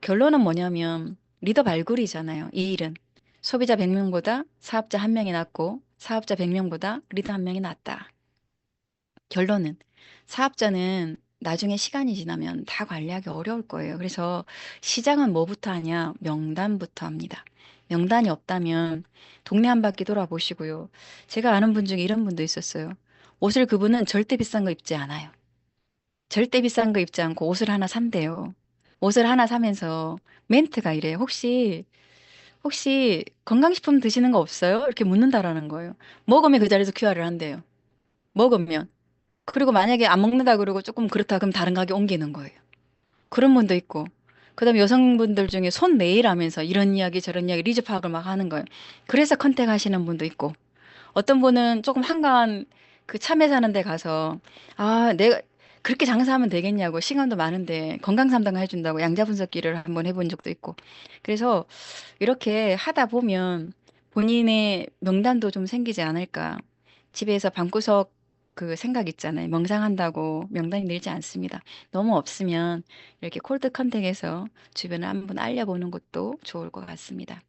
결론은 뭐냐면, 리더 발굴이잖아요. 이 일은. 소비자 100명보다 사업자 1명이 낫고, 사업자 100명보다 리더 한 명이 낫다. 결론은 사업자는 나중에 시간이 지나면 다 관리하기 어려울 거예요. 그래서 시작은 뭐부터 하냐? 명단부터 합니다. 명단이 없다면 동네 한 바퀴 돌아보시고요. 제가 아는 분 중에 이런 분도 있었어요. 옷을 그분은 절대 비싼 거 입지 않아요. 절대 비싼 거 입지 않고 옷을 하나 산대요. 옷을 하나 사면서 멘트가 이래요. 혹시 건강식품 드시는 거 없어요? 이렇게 묻는다라는 거예요. 먹으면 그 자리에서 QR을 한대요. 먹으면. 그리고 만약에 안 먹는다 그러고 조금 그렇다 그럼 다른 가게 옮기는 거예요. 그런 분도 있고. 그다음에 여성분들 중에 손 매일 하면서 이런 이야기 저런 이야기 리즈 파악을 막 하는 거예요. 그래서 컨택 하시는 분도 있고. 어떤 분은 조금 한가한 그 참외 사는 데 가서 아, 내가 그렇게 장사하면 되겠냐고 시간도 많은데 건강 상담 해준다고 양자 분석기를 한번 해본 적도 있고. 그래서 이렇게 하다 보면 본인의 명단도 좀 생기지 않을까. 집에서 방구석 그 생각 있잖아요. 명상한다고 명단이 늘지 않습니다. 너무 없으면 이렇게 콜드 컨택에서 주변을 한번 알려보는 것도 좋을 것 같습니다.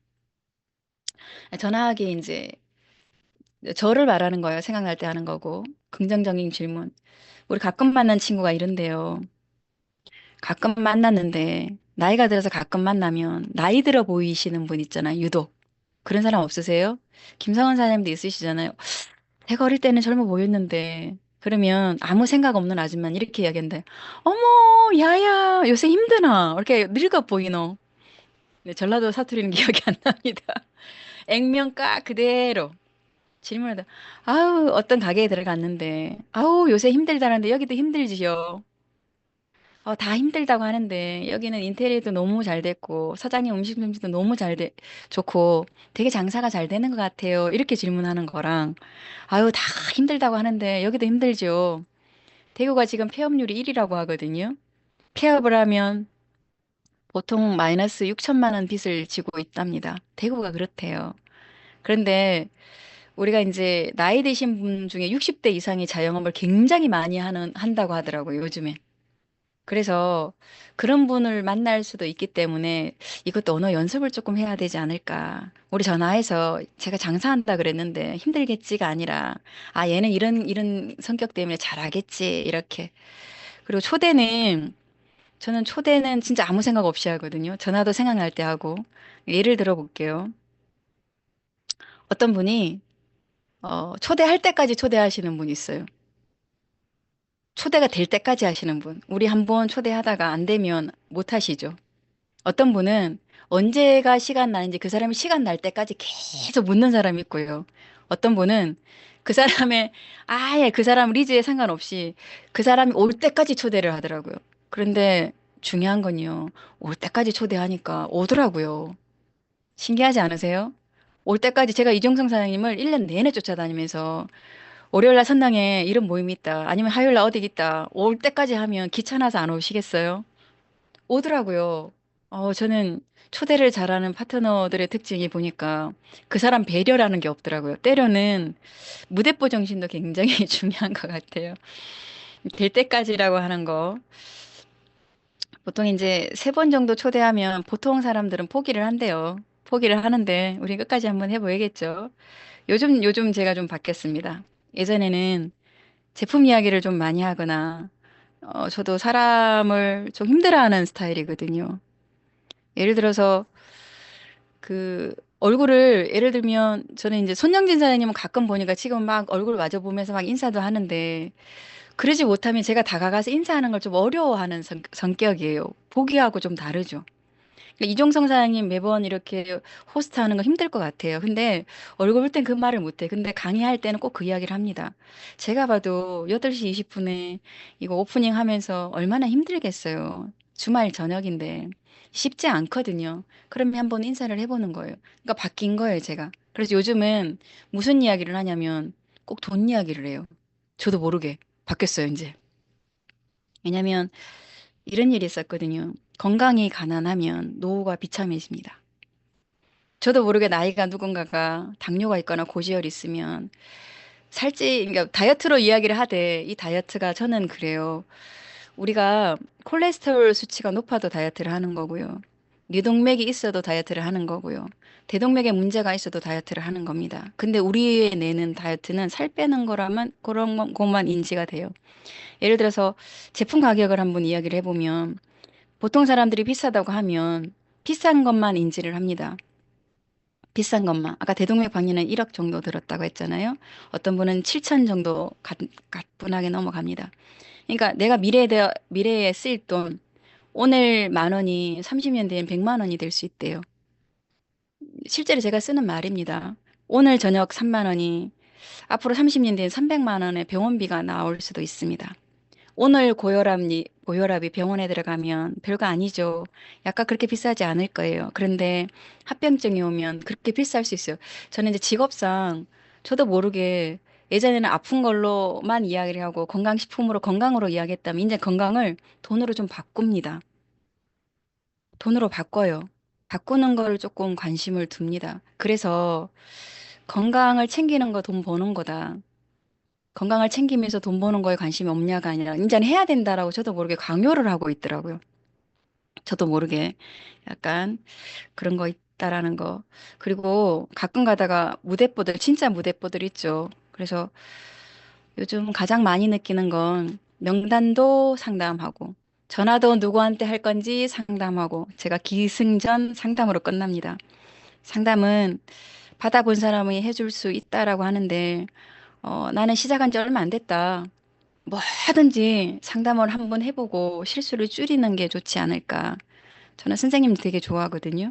전화하기 이제 저를 말하는 거예요. 생각날 때 하는 거고. 긍정적인 질문. 우리 가끔 만난 친구가 이런데요. 가끔 만났는데 나이가 들어서 가끔 만나면 나이 들어 보이시는 분 있잖아요. 유독. 그런 사람 없으세요? 김성원 사장님도 있으시잖아요. 제가 어릴 때는 젊어 보였는데 그러면 아무 생각 없는 아줌마는 이렇게 이야기한대. 어머, 야야, 요새 힘드나? 이렇게 늙어 보이노? 네, 전라도 사투리는 기억이 안 납니다. 액면가 그대로. 질문하다. 아우, 어떤 가게에 들어갔는데, 아우, 요새 힘들다는데 여기도 힘들지요. 다 힘들다고 하는데 여기는 인테리어도 너무 잘 됐고 사장님 음식 솜씨도 너무 좋고 되게 장사가 잘 되는 것 같아요. 이렇게 질문하는 거랑 아유 다 힘들다고 하는데 여기도 힘들죠. 대구가 지금 폐업률이 1위라고 하거든요. 폐업을 하면 보통 마이너스 6천만 원 빚을 지고 있답니다. 대구가 그렇대요. 그런데 우리가 이제 나이 드신 분 중에 60대 이상이 자영업을 굉장히 많이 한다고 하더라고요, 요즘에. 그래서 그런 분을 만날 수도 있기 때문에 이것도 언어 연습을 조금 해야 되지 않을까. 우리 전화해서 제가 장사한다 그랬는데 힘들겠지가 아니라, 아, 얘는 이런 성격 때문에 잘하겠지. 이렇게. 그리고 저는 초대는 진짜 아무 생각 없이 하거든요. 전화도 생각날 때 하고. 예를 들어 볼게요. 어떤 분이, 초대할 때까지 초대하시는 분이 있어요. 초대가 될 때까지 하시는 분. 우리 한번 초대하다가 안 되면 못 하시죠. 어떤 분은 언제가 시간 나는지 그 사람이 시간 날 때까지 계속 묻는 사람이 있고요. 어떤 분은 그 사람의 아예 그 사람 리즈에 상관없이 그 사람이 올 때까지 초대를 하더라고요. 그런데 중요한 건요. 올 때까지 초대하니까 오더라고요. 신기하지 않으세요? 올 때까지 제가 이종성 사장님을 1년 내내 쫓아다니면서 월요일날 선당에 이런 모임이 있다. 아니면 화요일날 어디 있다. 올 때까지 하면 귀찮아서 안 오시겠어요? 오더라고요. 저는 초대를 잘하는 파트너들의 특징이 보니까 그 사람 배려라는 게 없더라고요. 때로는 무대뽀 정신도 굉장히 중요한 것 같아요. 될 때까지라고 하는 거. 보통 이제 3번 정도 초대하면 보통 사람들은 포기를 한대요. 포기를 하는데 우리 끝까지 한번 해보야겠죠. 요즘 제가 좀 바뀌었습니다. 예전에는 제품 이야기를 좀 많이 하거나, 저도 사람을 좀 힘들어하는 스타일이거든요. 예를 들어서 그 얼굴을 예를 들면 저는 이제 손영진 사장님은 가끔 보니까 지금 막 얼굴 마주 보면서 막 인사도 하는데 그러지 못하면 제가 다가가서 인사하는 걸 좀 어려워하는 성격이에요. 보기하고 좀 다르죠. 그러니까 이종성 사장님 매번 이렇게 호스트하는 거 힘들 것 같아요. 근데 얼굴 볼 땐 그 말을 못해. 근데 강의할 때는 꼭 그 이야기를 합니다. 제가 봐도 8시 20분에 이거 오프닝 하면서 얼마나 힘들겠어요. 주말 저녁인데 쉽지 않거든요. 그러면 한번 인사를 해보는 거예요. 그러니까 바뀐 거예요, 제가. 그래서 요즘은 무슨 이야기를 하냐면 꼭 돈 이야기를 해요. 저도 모르게 바뀌었어요, 이제. 왜냐면 이런 일이 있었거든요. 건강이 가난하면 노후가 비참해집니다. 저도 모르게 나이가 누군가가 당뇨가 있거나 고지혈이 있으면 그러니까 다이어트로 이야기를 하되 이 다이어트가 저는 그래요. 우리가 콜레스테롤 수치가 높아도 다이어트를 하는 거고요. 뇌동맥이 있어도 다이어트를 하는 거고요. 대동맥에 문제가 있어도 다이어트를 하는 겁니다. 근데 우리의 뇌는 다이어트는 살 빼는 거라면 그런 것만 인지가 돼요. 예를 들어서 제품 가격을 한번 이야기를 해보면 보통 사람들이 비싸다고 하면 비싼 것만 인지를 합니다. 비싼 것만. 아까 대동맥 박리는 1억 정도 들었다고 했잖아요. 어떤 분은 7천 정도 가뿐하게 넘어갑니다. 그러니까 내가 미래에 쓸 돈, 오늘 만 원이 30년 뒤엔 100만 원이 될 수 있대요. 실제로 제가 쓰는 말입니다. 오늘 저녁 3만 원이 앞으로 30년 뒤엔 300만 원의 병원비가 나올 수도 있습니다. 오늘 고혈압이 병원에 들어가면 별거 아니죠. 약간 그렇게 비싸지 않을 거예요. 그런데 합병증이 오면 그렇게 비쌀 수 있어요. 저는 이제 직업상 저도 모르게 예전에는 아픈 걸로만 이야기를 하고 건강식품으로 건강으로 이야기했다면 이제 건강을 돈으로 좀 바꿉니다. 돈으로 바꿔요. 바꾸는 걸 조금 관심을 둡니다. 그래서 건강을 챙기는 거 돈 버는 거다. 건강을 챙기면서 돈 버는 거에 관심이 없냐가 아니라 이제는 해야 된다라고 저도 모르게 강요를 하고 있더라고요. 저도 모르게 약간 그런 거 있다라는 거. 그리고 가끔 가다가 무대뽀들, 진짜 무대뽀들 있죠. 그래서 요즘 가장 많이 느끼는 건 명단도 상담하고 전화도 누구한테 할 건지 상담하고 제가 기승전 상담으로 끝납니다. 상담은 받아본 사람이 해줄 수 있다라고 하는데 나는 시작한 지 얼마 안 됐다. 뭐든지 상담을 한번 해보고 실수를 줄이는 게 좋지 않을까. 저는 선생님 되게 좋아하거든요.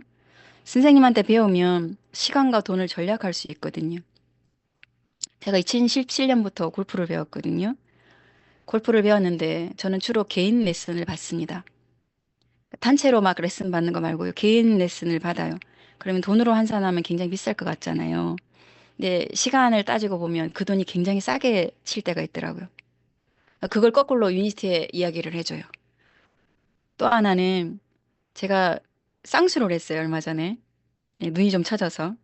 선생님한테 배우면 시간과 돈을 절약할 수 있거든요. 제가 2017년부터 골프를 배웠거든요. 골프를 배웠는데 저는 주로 개인 레슨을 받습니다. 단체로 막 레슨 받는 거 말고요. 개인 레슨을 받아요. 그러면 돈으로 환산하면 굉장히 비쌀 것 같잖아요. 근데 시간을 따지고 보면 그 돈이 굉장히 싸게 칠 때가 있더라고요. 그걸 거꾸로 유니티에 이야기를 해줘요. 또 하나는 제가 쌍수를 했어요, 얼마 전에. 예, 눈이 좀 처져서.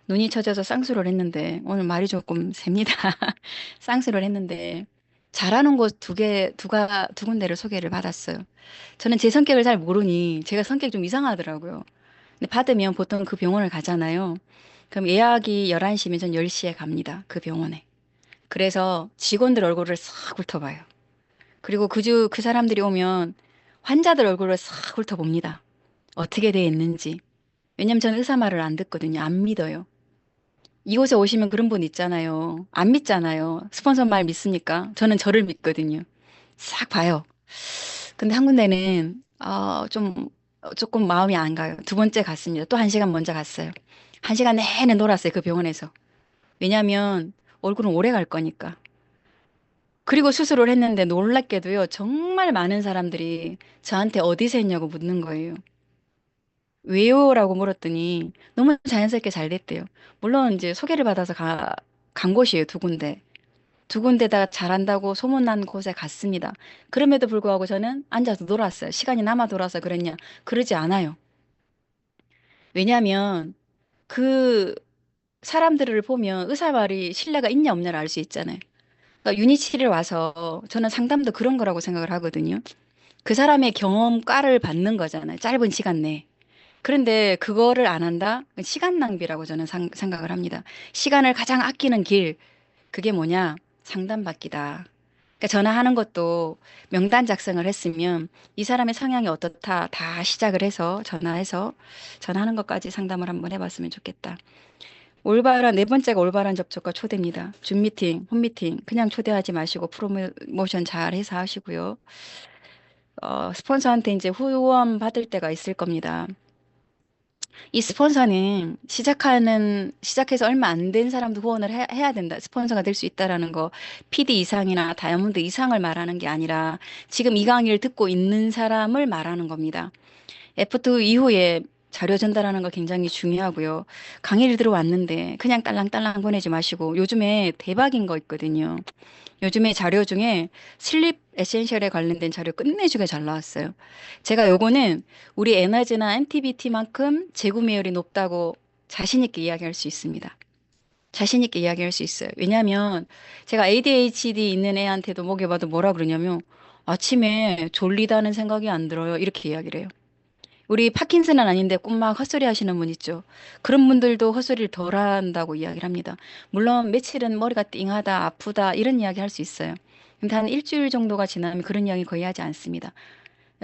눈이 처져서 쌍수를 했는데, 오늘 말이 조금 셉니다. 쌍수를 했는데, 잘하는 곳 두 군데를 소개를 받았어요. 저는 제 성격을 잘 모르니, 제가 성격이 좀 이상하더라고요. 근데 받으면 보통 그 병원을 가잖아요. 그럼 예약이 11시면 전 10시에 갑니다. 그 병원에. 그래서 직원들 얼굴을 싹 훑어봐요. 그리고 그 사람들이 오면 환자들 얼굴을 싹 훑어봅니다. 어떻게 돼 있는지. 왜냐면 저는 의사 말을 안 듣거든요. 안 믿어요. 이곳에 오시면 그런 분 있잖아요. 안 믿잖아요. 스폰서 말 믿습니까? 저는 저를 믿거든요. 싹 봐요. 근데 한 군데는 조금 마음이 안 가요. 두 번째 갔습니다. 또 1시간 먼저 갔어요. 1시간 내내 놀았어요. 그 병원에서. 왜냐면 얼굴은 오래 갈 거니까. 그리고 수술을 했는데 놀랍게도요. 정말 많은 사람들이 저한테 어디서 했냐고 묻는 거예요. 왜요? 라고 물었더니 너무 자연스럽게 잘 됐대요. 물론 이제 소개를 받아서 간 곳이에요. 두 군데. 두 군데다가 잘한다고 소문난 곳에 갔습니다. 그럼에도 불구하고 저는 앉아서 놀았어요. 시간이 남아 돌아서 그랬냐? 그러지 않아요. 왜냐하면 그 사람들을 보면 의사 말이 신뢰가 있냐 없냐를 알 수 있잖아요. 그러니까 유니치를 와서 저는 상담도 그런 거라고 생각을 하거든요. 그 사람의 경험과를 받는 거잖아요. 짧은 시간 내에. 그런데 그거를 안 한다? 시간 낭비라고 저는 생각을 합니다. 시간을 가장 아끼는 길, 그게 뭐냐? 상담받기다. 그러니까 전화하는 것도 명단 작성을 했으면 이 사람의 성향이 어떻다 다 시작을 해서 전화하는 것까지 상담을 한번 해봤으면 좋겠다. 네 번째가 올바른 접촉과 초대입니다. 줌 미팅, 홈 미팅 그냥 초대하지 마시고 프로모션 잘 해서 하시고요. 스폰서한테 이제 후원 받을 때가 있을 겁니다. 이 스폰서는 시작해서 얼마 안 된 사람도 후원을 해야 된다. 스폰서가 될 수 있다라는 거, PD 이상이나 다이아몬드 이상을 말하는 게 아니라 지금 이 강의를 듣고 있는 사람을 말하는 겁니다. 애프터 이후에 자료 전달하는 거 굉장히 중요하고요. 강의를 들어왔는데 그냥 딸랑딸랑 보내지 마시고 요즘에 대박인 거 있거든요. 요즘에 자료 중에 슬립 에센셜에 관련된 자료 끝내주게 잘 나왔어요. 제가 요거는 우리 에너지나 NTBT만큼 재구매율이 높다고 자신 있게 이야기할 수 있습니다. 자신 있게 이야기할 수 있어요. 왜냐하면 제가 ADHD 있는 애한테도 먹여봐도 뭐라 그러냐면 아침에 졸리다는 생각이 안 들어요. 이렇게 이야기를 해요. 우리 파킨슨은 아닌데 꼬막 헛소리 하시는 분 있죠. 그런 분들도 헛소리를 덜 한다고 이야기를 합니다. 물론 며칠은 머리가 띵하다, 아프다 이런 이야기 할 수 있어요. 근데 한 일주일 정도가 지나면 그런 이야기 거의 하지 않습니다.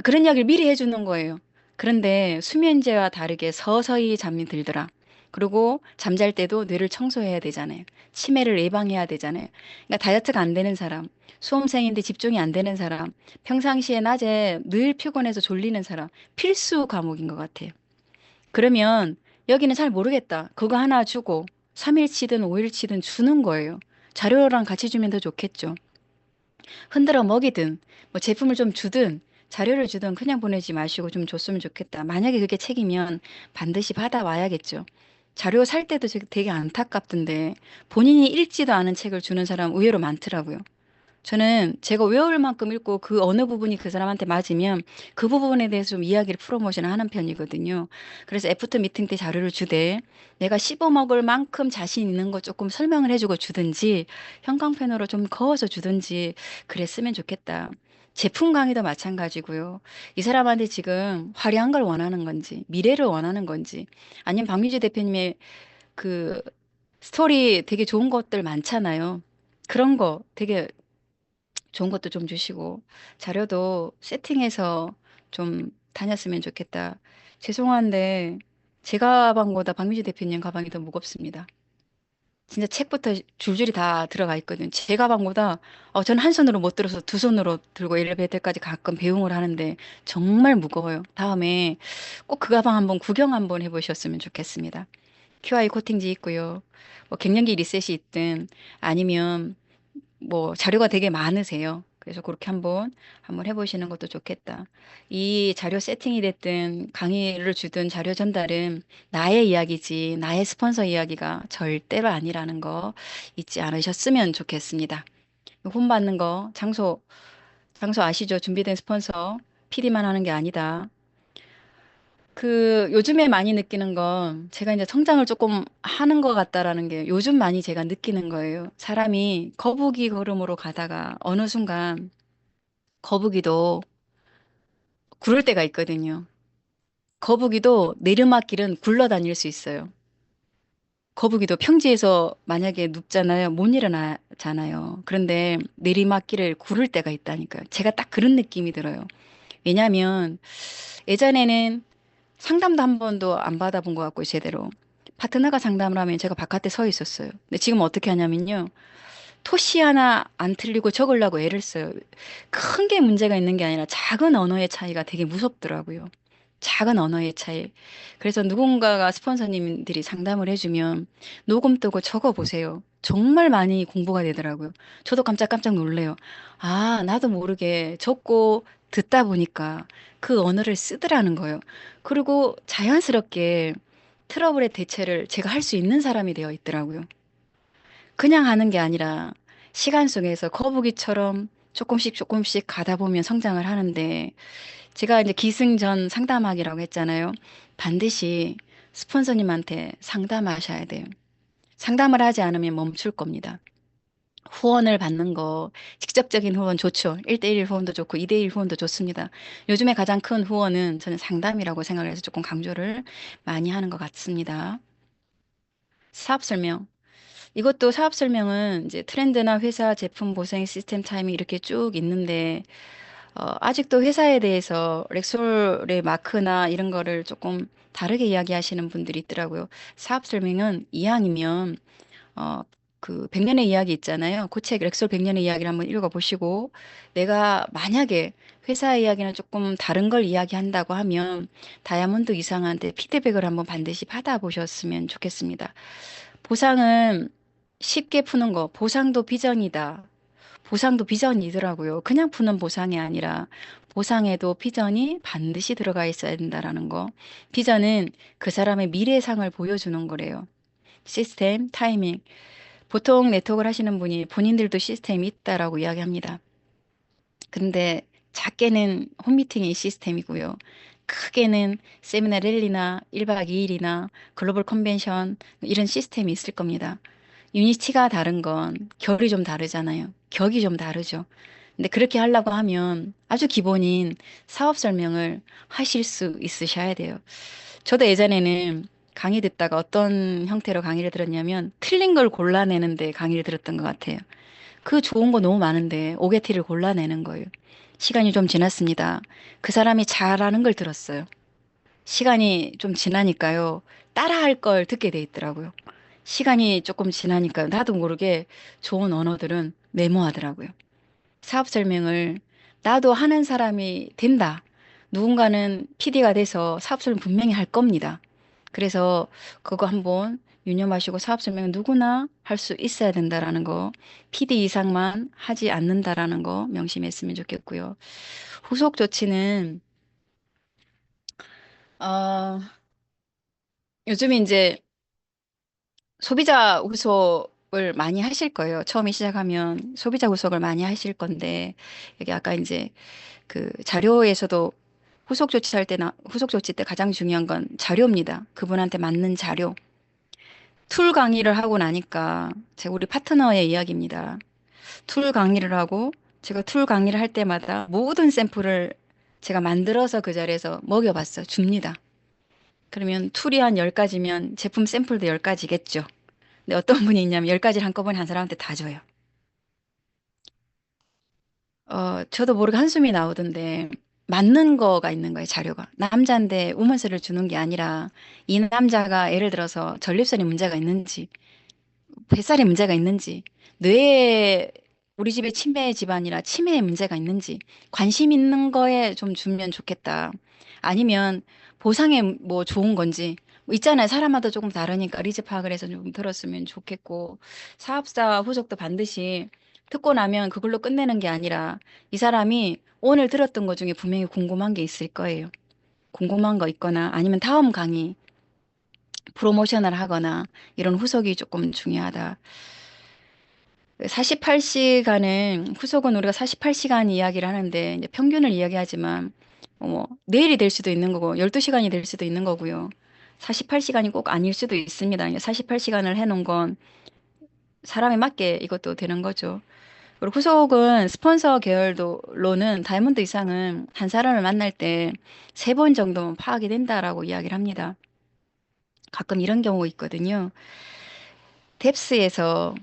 그런 이야기를 미리 해주는 거예요. 그런데 수면제와 다르게 서서히 잠이 들더라. 그리고 잠잘 때도 뇌를 청소해야 되잖아요. 치매를 예방해야 되잖아요. 그러니까 다이어트가 안 되는 사람, 수험생인데 집중이 안 되는 사람, 평상시에 낮에 늘 피곤해서 졸리는 사람, 필수 과목인 것 같아요. 그러면 여기는 잘 모르겠다. 그거 하나 주고 3일치든 5일치든 주는 거예요. 자료랑 같이 주면 더 좋겠죠. 흔들어 먹이든 뭐 제품을 좀 주든 자료를 주든 그냥 보내지 마시고 좀 줬으면 좋겠다. 만약에 그게 책이면 반드시 받아와야겠죠. 자료 살 때도 되게 안타깝던데 본인이 읽지도 않은 책을 주는 사람 의외로 많더라고요. 저는 제가 외울 만큼 읽고 그 어느 부분이 그 사람한테 맞으면 그 부분에 대해서 좀 이야기를 프로모션을 하는 편이거든요. 그래서 애프터 미팅 때 자료를 주되 내가 씹어 먹을 만큼 자신 있는 거 조금 설명을 해주고 주든지 형광펜으로 좀 그어서 주든지 그랬으면 좋겠다. 제품 강의도 마찬가지고요. 이 사람한테 지금 화려한 걸 원하는 건지, 미래를 원하는 건지, 아니면 박미주 대표님의 그 스토리 되게 좋은 것들 많잖아요. 그런 거 되게 좋은 것도 좀 주시고 자료도 세팅해서 좀 다녔으면 좋겠다. 죄송한데 제 가방보다 박미주 대표님 가방이 더 무겁습니다. 진짜 책부터 줄줄이 다 들어가 있거든요. 제 가방보다 저는 한 손으로 못 들어서 두 손으로 들고 엘리베이터까지 가끔 배웅을 하는데 정말 무거워요. 다음에 꼭 그 가방 한번 구경 한번 해보셨으면 좋겠습니다. QI 코팅지 있고요. 뭐 갱년기 리셋이 있든 아니면 뭐 자료가 되게 많으세요. 그래서 그렇게 한번 해보시는 것도 좋겠다. 이 자료 세팅이 됐든 강의를 주든 자료 전달은 나의 이야기지 나의 스폰서 이야기가 절대로 아니라는 거 잊지 않으셨으면 좋겠습니다. 혼 받는 거 장소 아시죠? 준비된 스폰서 PD만 하는 게 아니다. 그 요즘에 많이 느끼는 건 제가 이제 성장을 조금 하는 것 같다라는 게 요즘 많이 제가 느끼는 거예요. 사람이 거북이 걸음으로 가다가 어느 순간 거북이도 구를 때가 있거든요. 거북이도 내리막길은 굴러다닐 수 있어요. 거북이도 평지에서 만약에 눕잖아요. 못 일어나잖아요. 그런데 내리막길을 구를 때가 있다니까요. 제가 딱 그런 느낌이 들어요. 왜냐하면 예전에는 상담도 한 번도 안 받아본 것 같고 제대로 파트너가 상담을 하면 제가 바깥에 서 있었어요. 근데 지금 어떻게 하냐면요. 토시 하나 안 틀리고 적으려고 애를 써요. 큰 게 문제가 있는 게 아니라 작은 언어의 차이가 되게 무섭더라고요. 작은 언어의 차이. 그래서 누군가가 스폰서님들이 상담을 해주면 녹음 뜨고 적어 보세요. 정말 많이 공부가 되더라고요. 저도 깜짝깜짝 놀래요. 아, 나도 모르게 적고 듣다 보니까 그 언어를 쓰더라는 거예요. 그리고 자연스럽게 트러블의 대체를 제가 할 수 있는 사람이 되어 있더라고요. 그냥 하는 게 아니라 시간 속에서 거북이처럼 조금씩 조금씩 가다 보면 성장을 하는데 제가 이제 기승전 상담하기라고 했잖아요. 반드시 스폰서님한테 상담하셔야 돼요. 상담을 하지 않으면 멈출 겁니다. 후원을 받는 거, 직접적인 후원 좋죠. 1대1 후원도 좋고 2대1 후원도 좋습니다. 요즘에 가장 큰 후원은 저는 상담이라고 생각을 해서 조금 강조를 많이 하는 것 같습니다. 사업 설명. 이것도 사업 설명은 이제 트렌드나 회사 제품 보생 시스템 타이밍 이렇게 쭉 있는데 아직도 회사에 대해서 렉솔의 마크나 이런 거를 조금 다르게 이야기하시는 분들이 있더라고요. 사업 설명은 이왕이면 어, 그 100년의 이야기 있잖아요. 그 책 렉솔 100년의 이야기를 한번 읽어보시고 내가 만약에 회사 이야기는 조금 다른 걸 이야기한다고 하면 다이아몬드 이상한테 피드백을 한번 반드시 받아보셨으면 좋겠습니다. 보상은 쉽게 푸는 거, 보상도 비전이다. 보상도 비전이더라고요. 그냥 푸는 보상이 아니라 보상에도 비전이 반드시 들어가 있어야 된다라는 거. 비전은 그 사람의 미래상을 보여주는 거래요. 시스템, 타이밍. 보통 네트워크를 하시는 분이 본인들도 시스템이 있다라고 이야기합니다. 근데 작게는 홈미팅이 시스템이고요. 크게는 세미나 랠리나 1박 2일이나 글로벌 컨벤션 이런 시스템이 있을 겁니다. 유니티가 다른 건 결이 좀 다르잖아요. 격이 좀 다르죠. 근데 그렇게 하려고 하면 아주 기본인 사업 설명을 하실 수 있으셔야 돼요. 저도 예전에는 강의 듣다가 어떤 형태로 강의를 들었냐면 틀린 걸 골라내는데 강의를 들었던 것 같아요. 그 좋은 거 너무 많은데 오게티를 골라내는 거예요. 시간이 좀 지났습니다. 그 사람이 잘하는 걸 들었어요. 시간이 좀 지나니까요. 따라할 걸 듣게 돼 있더라고요. 시간이 조금 지나니까 나도 모르게 좋은 언어들은 메모하더라고요. 사업 설명을 나도 하는 사람이 된다. 누군가는 PD가 돼서 사업 설명 분명히 할 겁니다. 그래서 그거 한번 유념하시고 사업 설명은 누구나 할 수 있어야 된다라는 거, PD 이상만 하지 않는다라는 거 명심했으면 좋겠고요. 후속 조치는 어, 요즘에 이제 소비자 후속을 많이 하실 거예요. 처음에 시작하면 소비자 후속을 많이 하실 건데 여기 아까 이제 그 자료에서도 후속 조치할 때나 후속 조치 때 가장 중요한 건 자료입니다. 그분한테 맞는 자료. 툴 강의를 하고 나니까 제가 우리 파트너의 이야기입니다. 툴 강의를 하고 제가 툴 강의를 할 때마다 모든 샘플을 제가 만들어서 그 자리에서 먹여봤어요. 줍니다. 그러면 툴이 한 10가지면 제품 샘플도 10가지겠죠. 근데 어떤 분이 있냐면 10가지를 한꺼번에 한 사람한테 다 줘요. 저도 모르게 한숨이 나오던데 맞는 거가 있는 거예요, 자료가. 남자인데 우먼스를 주는 게 아니라 이 남자가 예를 들어서 전립선에 문제가 있는지, 뱃살에 문제가 있는지, 뇌에 우리 집에 치매 집안이라 치매에 문제가 있는지 관심 있는 거에 좀 주면 좋겠다. 아니면 보상에 뭐 좋은 건지 뭐 있잖아요. 사람마다 조금 다르니까 리즈 파악을 해서 좀 들었으면 좋겠고 사업자 후속도 반드시 듣고 나면 그걸로 끝내는 게 아니라 이 사람이 오늘 들었던 것 중에 분명히 궁금한 게 있을 거예요. 궁금한 거 있거나 아니면 다음 강의 프로모션을 하거나 이런 후속이 조금 중요하다. 48시간은 후속은 우리가 48시간 이야기를 하는데 이제 평균을 이야기하지만 뭐 내일이 될 수도 있는 거고 12시간이 될 수도 있는 거고요. 48시간이 꼭 아닐 수도 있습니다. 48시간을 해놓은 건 사람에 맞게 이것도 되는 거죠. 그리고 후속은 스폰서 계열로는 다이아몬드 이상은 한 사람을 만날 때 3번 정도는 파악이 된다라고 이야기를 합니다. 가끔 이런 경우가 있거든요. 뎁스에서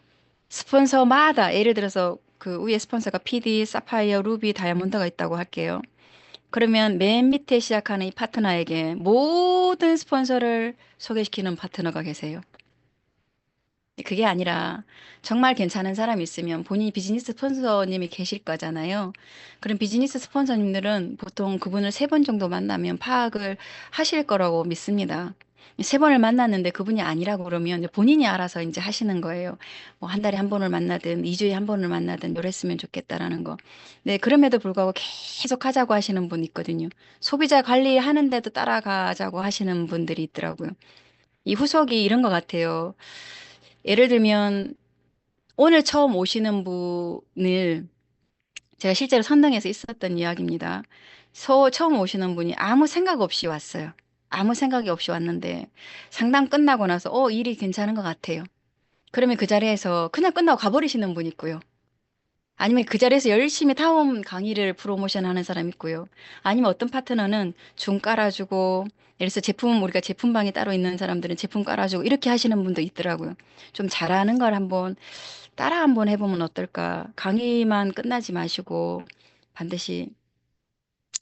스폰서마다 예를 들어서 그 위에 스폰서가 PD, 사파이어, 루비, 다이아몬드가 있다고 할게요. 그러면 맨 밑에 시작하는 이 파트너에게 모든 스폰서를 소개시키는 파트너가 계세요. 그게 아니라 정말 괜찮은 사람이 있으면 본인이 비즈니스 스폰서님이 계실 거잖아요. 그럼 비즈니스 스폰서님들은 보통 그분을 3번 정도 만나면 파악을 하실 거라고 믿습니다. 3번을 만났는데 그분이 아니라고 그러면 이제 본인이 알아서 이제 하시는 거예요. 뭐 한 달에 한 번을 만나든 2주에 한 번을 만나든 이랬으면 좋겠다라는 거. 네, 그럼에도 불구하고 계속 하자고 하시는 분 있거든요. 소비자 관리하는데도 따라가자고 하시는 분들이 있더라고요. 이 후속이 이런 것 같아요. 예를 들면 오늘 처음 오시는 분을 제가 실제로 선당에서 있었던 이야기입니다. 처음 오시는 분이 아무 생각 없이 왔어요. 아무 생각이 없이 왔는데 상담 끝나고 나서 일이 괜찮은 것 같아요. 그러면 그 자리에서 그냥 끝나고 가버리시는 분 있고요. 아니면 그 자리에서 열심히 다음 강의를 프로모션 하는 사람 있고요. 아니면 어떤 파트너는 줌 깔아주고, 예를 들어서 우리가 제품방이 따로 있는 사람들은 제품 깔아주고, 이렇게 하시는 분도 있더라고요. 좀 잘하는 걸 따라 한번 해보면 어떨까. 강의만 끝나지 마시고, 반드시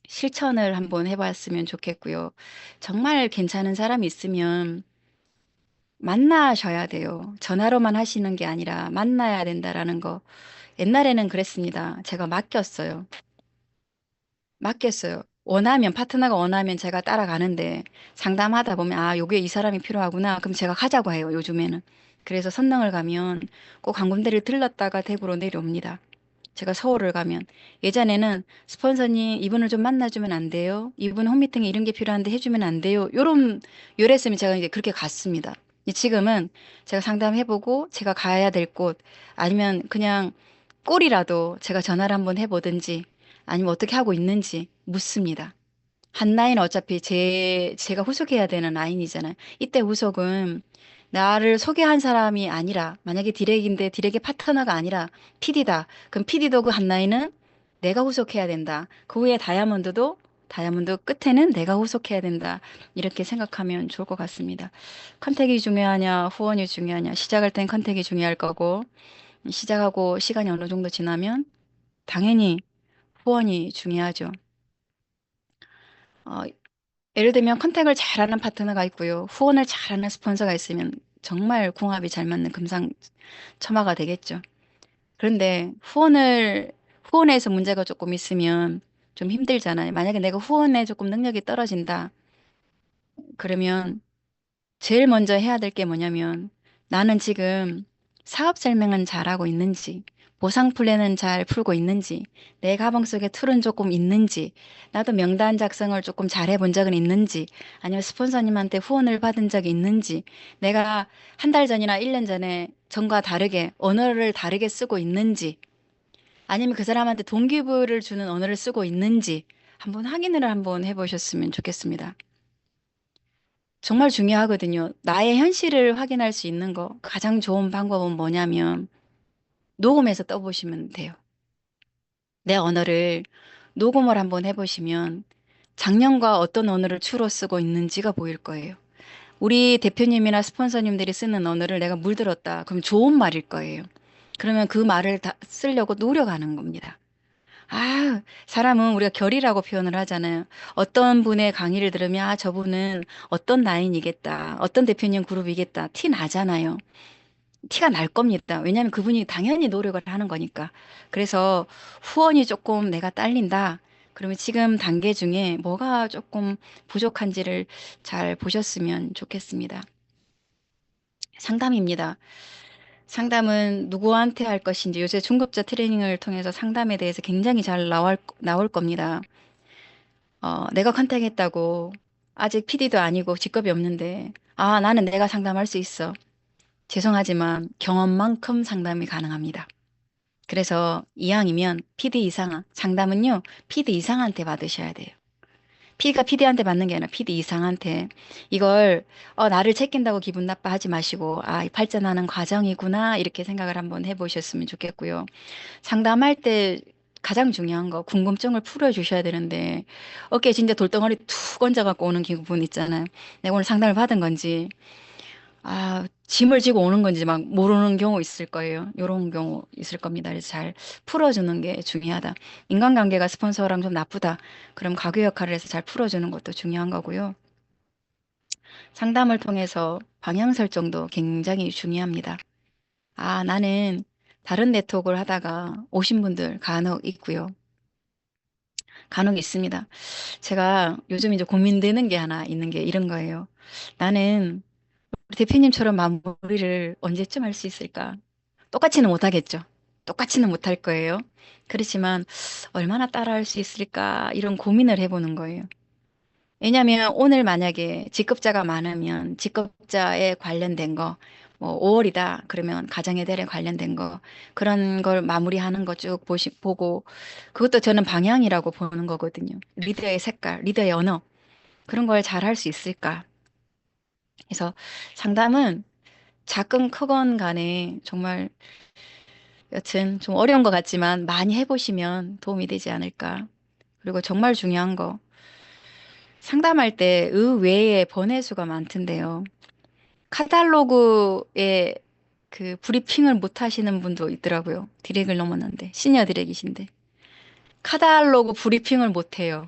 실천을 한번 해봤으면 좋겠고요. 정말 괜찮은 사람이 있으면 만나셔야 돼요. 전화로만 하시는 게 아니라 만나야 된다라는 거. 옛날에는 그랬습니다. 제가 맡겼어요. 맡겼어요. 파트너가 원하면 제가 따라가는데 상담하다 보면, 요게 이 사람이 필요하구나. 그럼 제가 가자고 해요, 요즘에는. 그래서 선릉을 가면 꼭 한 군데를 들렀다가 대구로 내려옵니다. 제가 서울을 가면. 예전에는 스폰서님, 이분을 좀 만나주면 안 돼요? 이분 홈미팅에 이런 게 필요한데 해주면 안 돼요? 요랬으면 제가 이제 그렇게 갔습니다. 지금은 제가 상담해보고 제가 가야 될 곳, 아니면 그냥 꼴이라도 제가 전화를 한번 해보든지 아니면 어떻게 하고 있는지 묻습니다. 한 라인 어차피 제가 후속해야 되는 라인이잖아요. 이때 후속은 나를 소개한 사람이 아니라 만약에 디렉인데 디렉의 파트너가 아니라 PD다. 그럼 PD도 그 한 라인은 내가 후속해야 된다. 그 후에 다이아몬드도 다이아몬드 끝에는 내가 후속해야 된다. 이렇게 생각하면 좋을 것 같습니다. 컨택이 중요하냐, 후원이 중요하냐. 시작할 땐 컨택이 중요할 거고, 시작하고 시간이 어느 정도 지나면 당연히 후원이 중요하죠. 어, 예를 들면 컨택을 잘하는 파트너가 있고요. 후원을 잘하는 스폰서가 있으면 정말 궁합이 잘 맞는 금상첨화가 되겠죠. 그런데 후원에서 문제가 조금 있으면 좀 힘들잖아요. 만약에 내가 후원에 조금 능력이 떨어진다. 그러면 제일 먼저 해야 될 게 뭐냐면 나는 지금 사업 설명은 잘하고 있는지, 보상 플랜은 잘 풀고 있는지, 내 가방 속에 툴은 조금 있는지, 나도 명단 작성을 조금 잘해 본 적은 있는지, 아니면 스폰서님한테 후원을 받은 적이 있는지, 내가 한 달 전이나 1년 전에 전과 다르게 언어를 다르게 쓰고 있는지, 아니면 그 사람한테 동기부여를 주는 언어를 쓰고 있는지 한번 확인을 한번 해보셨으면 좋겠습니다. 정말 중요하거든요. 나의 현실을 확인할 수 있는 거 가장 좋은 방법은 뭐냐면 녹음해서 떠보시면 돼요. 내 언어를 녹음을 한번 해보시면 작년과 어떤 언어를 주로 쓰고 있는지가 보일 거예요. 우리 대표님이나 스폰서님들이 쓰는 언어를 내가 물들었다. 그럼 좋은 말일 거예요. 그러면 그 말을 다 쓰려고 노력하는 겁니다. 사람은 우리가 결이라고 표현을 하잖아요. 어떤 분의 강의를 들으면, 저분은 어떤 라인이겠다. 어떤 대표님 그룹이겠다. 티 나잖아요. 티가 날 겁니다. 왜냐하면 그분이 당연히 노력을 하는 거니까. 그래서 후원이 조금 내가 딸린다. 그러면 지금 단계 중에 뭐가 조금 부족한지를 잘 보셨으면 좋겠습니다. 상담입니다. 상담은 누구한테 할 것인지 요새 중급자 트레이닝을 통해서 상담에 대해서 굉장히 잘 나올 겁니다. 내가 컨택했다고 아직 PD도 아니고 직급이 없는데, 나는 내가 상담할 수 있어. 죄송하지만 경험만큼 상담이 가능합니다. 그래서 이왕이면 PD 이상, 상담은요, PD 이상한테 받으셔야 돼요. PD가 PD한테 받는 게 아니라 PD 이상한테 이걸 나를 챙긴다고 기분 나빠하지 마시고 발전하는 과정이구나 이렇게 생각을 한번 해보셨으면 좋겠고요. 상담할 때 가장 중요한 거 궁금증을 풀어주셔야 되는데 어깨에 진짜 돌덩어리 툭 얹어갖고 오는 기분 있잖아요. 내가 오늘 상담을 받은 건지 짐을 지고 오는 건지 막 모르는 경우 있을 거예요. 이런 경우 있을 겁니다. 그래서 잘 풀어주는 게 중요하다. 인간관계가 스폰서랑 좀 나쁘다. 그럼 가교 역할을 해서 잘 풀어주는 것도 중요한 거고요. 상담을 통해서 방향 설정도 굉장히 중요합니다. 나는 다른 네트워크를 하다가 오신 분들 간혹 있고요. 간혹 있습니다. 제가 요즘 이제 고민되는 게 하나 있는 게 이런 거예요. 나는 우리 대표님처럼 마무리를 언제쯤 할 수 있을까? 똑같이는 못하겠죠. 똑같이는 못할 거예요. 그렇지만 얼마나 따라할 수 있을까? 이런 고민을 해보는 거예요. 왜냐하면 오늘 만약에 직급자가 많으면 직급자에 관련된 거, 뭐 5월이다 그러면 가정의 달에 관련된 거 그런 걸 마무리하는 거 쭉 보고 그것도 저는 방향이라고 보는 거거든요. 리더의 색깔, 리더의 언어 그런 걸 잘 할 수 있을까? 그래서 상담은 작건 크건 간에 정말 여튼 좀 어려운 것 같지만 많이 해보시면 도움이 되지 않을까. 그리고 정말 중요한 거 상담할 때 의외의 번외수가 많던데요. 카탈로그에 그 브리핑을 못 하시는 분도 있더라고요. 디렉을 넘었는데 시니어 디렉이신데 카탈로그 브리핑을 못 해요.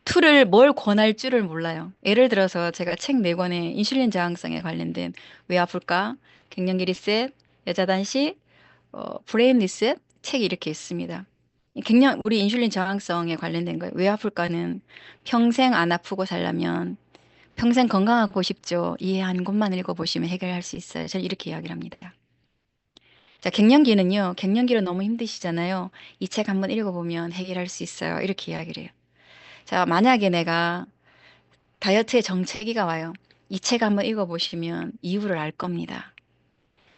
툴을 뭘 권할 줄을 몰라요. 예를 들어서 제가 책 4권에 인슐린 저항성에 관련된 왜 아플까? 갱년기 리셋, 여자 단식, 브레인 리셋 책이 이렇게 있습니다. 우리 인슐린 저항성에 관련된 거예요. 왜 아플까는 평생 안 아프고 살려면 평생 건강하고 싶죠. 이 한 권만 읽어보시면 해결할 수 있어요. 저는 이렇게 이야기를 합니다. 자, 갱년기는요. 갱년기로 너무 힘드시잖아요. 이 책 한번 읽어보면 해결할 수 있어요. 이렇게 이야기를 해요. 자, 만약에 내가 다이어트에 정체기가 와요. 이 책 한번 읽어보시면 이유를 알 겁니다.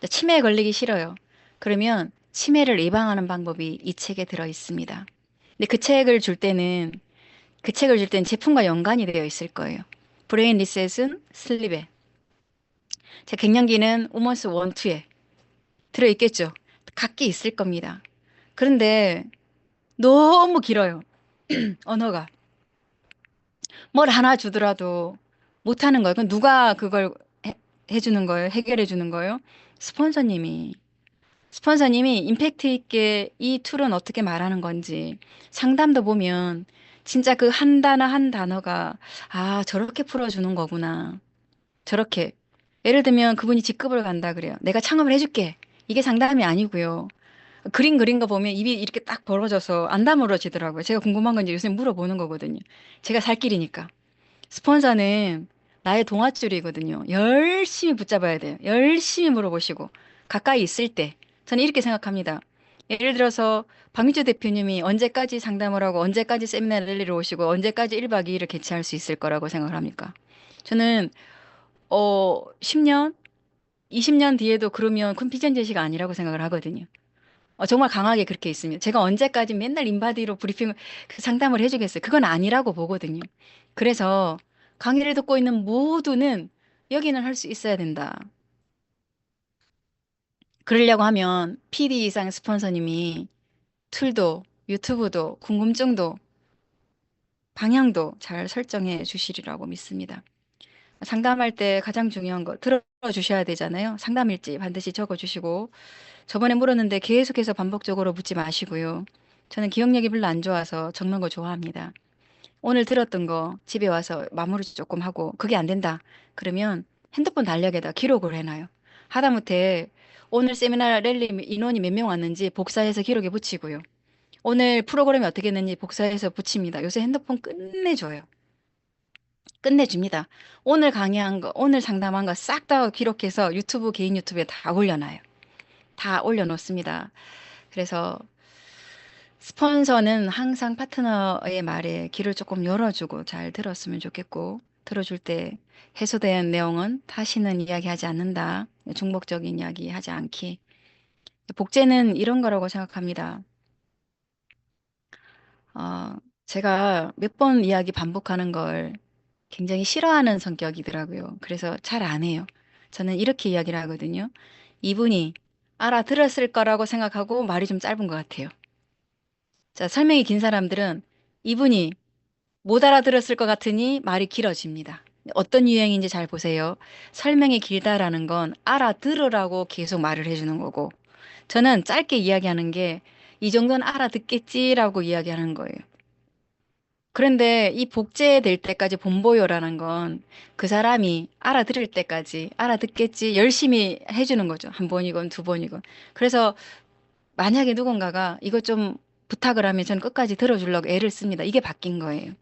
자, 치매에 걸리기 싫어요. 그러면 치매를 예방하는 방법이 이 책에 들어 있습니다. 근데 그 책을 줄 때는 제품과 연관이 되어 있을 거예요. 브레인 리셋은 슬립에, 자, 갱년기는 우먼스 1, 2에 들어 있겠죠. 각기 있을 겁니다. 그런데 너무 길어요. 언어가. 뭘 하나 주더라도 못하는 거예요. 그럼 누가 그걸 해주는 거예요? 해결해 주는 거예요? 스폰서님이. 스폰서님이 임팩트 있게 이 툴은 어떻게 말하는 건지 상담도 보면 진짜 그 한 단어 한 단어가 아, 저렇게 풀어주는 거구나. 저렇게. 예를 들면 그분이 직급을 간다 그래요. 내가 창업을 해줄게. 이게 상담이 아니고요. 그림 그린 거 보면 입이 이렇게 딱 벌어져서 안 다물어지더라고요. 제가 궁금한 건 이제 요새 물어보는 거거든요. 제가 살 길이니까. 스폰서는 나의 동아줄이거든요. 열심히 붙잡아야 돼요. 열심히 물어보시고 가까이 있을 때 저는 이렇게 생각합니다. 예를 들어서 박민주 대표님이 언제까지 상담을 하고 언제까지 세미나 랠리를 오시고 언제까지 1박 2일을 개최할 수 있을 거라고 생각을 합니까? 저는 10년, 20년 뒤에도 그러면 그건 비전 제시가 아니라고 생각을 하거든요. 정말 강하게 그렇게 있습니다. 제가 언제까지 맨날 인바디로 브리핑 그 상담을 해주겠어요. 그건 아니라고 보거든요. 그래서 강의를 듣고 있는 모두는 여기는 할 수 있어야 된다. 그러려고 하면 PD 이상 스폰서님이 툴도 유튜브도 궁금증도 방향도 잘 설정해 주시리라고 믿습니다. 상담할 때 가장 중요한 거 들어주셔야 되잖아요. 상담 일지 반드시 적어주시고 저번에 물었는데 계속해서 반복적으로 묻지 마시고요. 저는 기억력이 별로 안 좋아서 적는 거 좋아합니다. 오늘 들었던 거 집에 와서 마무리 조금 하고 그게 안 된다. 그러면 핸드폰 달력에다 기록을 해놔요. 하다못해 오늘 세미나 랠리 인원이 몇 명 왔는지 복사해서 기록에 붙이고요. 오늘 프로그램이 어떻게 했는지 복사해서 붙입니다. 요새 핸드폰 끝내줘요. 끝내줍니다. 오늘 강의한 거, 오늘 상담한 거 싹 다 기록해서 유튜브, 개인 유튜브에 다 올려놔요. 다 올려놓습니다. 그래서 스폰서는 항상 파트너의 말에 귀를 조금 열어주고 잘 들었으면 좋겠고, 들어줄 때 해소된 내용은 다시는 이야기하지 않는다. 중복적인 이야기 하지 않기. 복제는 이런 거라고 생각합니다. 어, 제가 몇 번 이야기 반복하는 걸 굉장히 싫어하는 성격이더라고요. 그래서 잘 안 해요. 저는 이렇게 이야기를 하거든요. 이분이 알아들었을 거라고 생각하고 말이 좀 짧은 것 같아요. 자, 설명이 긴 사람들은 이분이 못 알아들었을 것 같으니 말이 길어집니다. 어떤 유형인지 잘 보세요. 설명이 길다라는 건 알아들으라고 계속 말을 해주는 거고, 저는 짧게 이야기하는 게 이 정도는 알아듣겠지라고 이야기하는 거예요. 그런데 이 복제될 때까지 본보요라는 건 그 사람이 알아들을 때까지 알아듣겠지 열심히 해주는 거죠. 한 번이건 두 번이건. 그래서 만약에 누군가가 이것 좀 부탁을 하면 저는 끝까지 들어주려고 애를 씁니다. 이게 바뀐 거예요.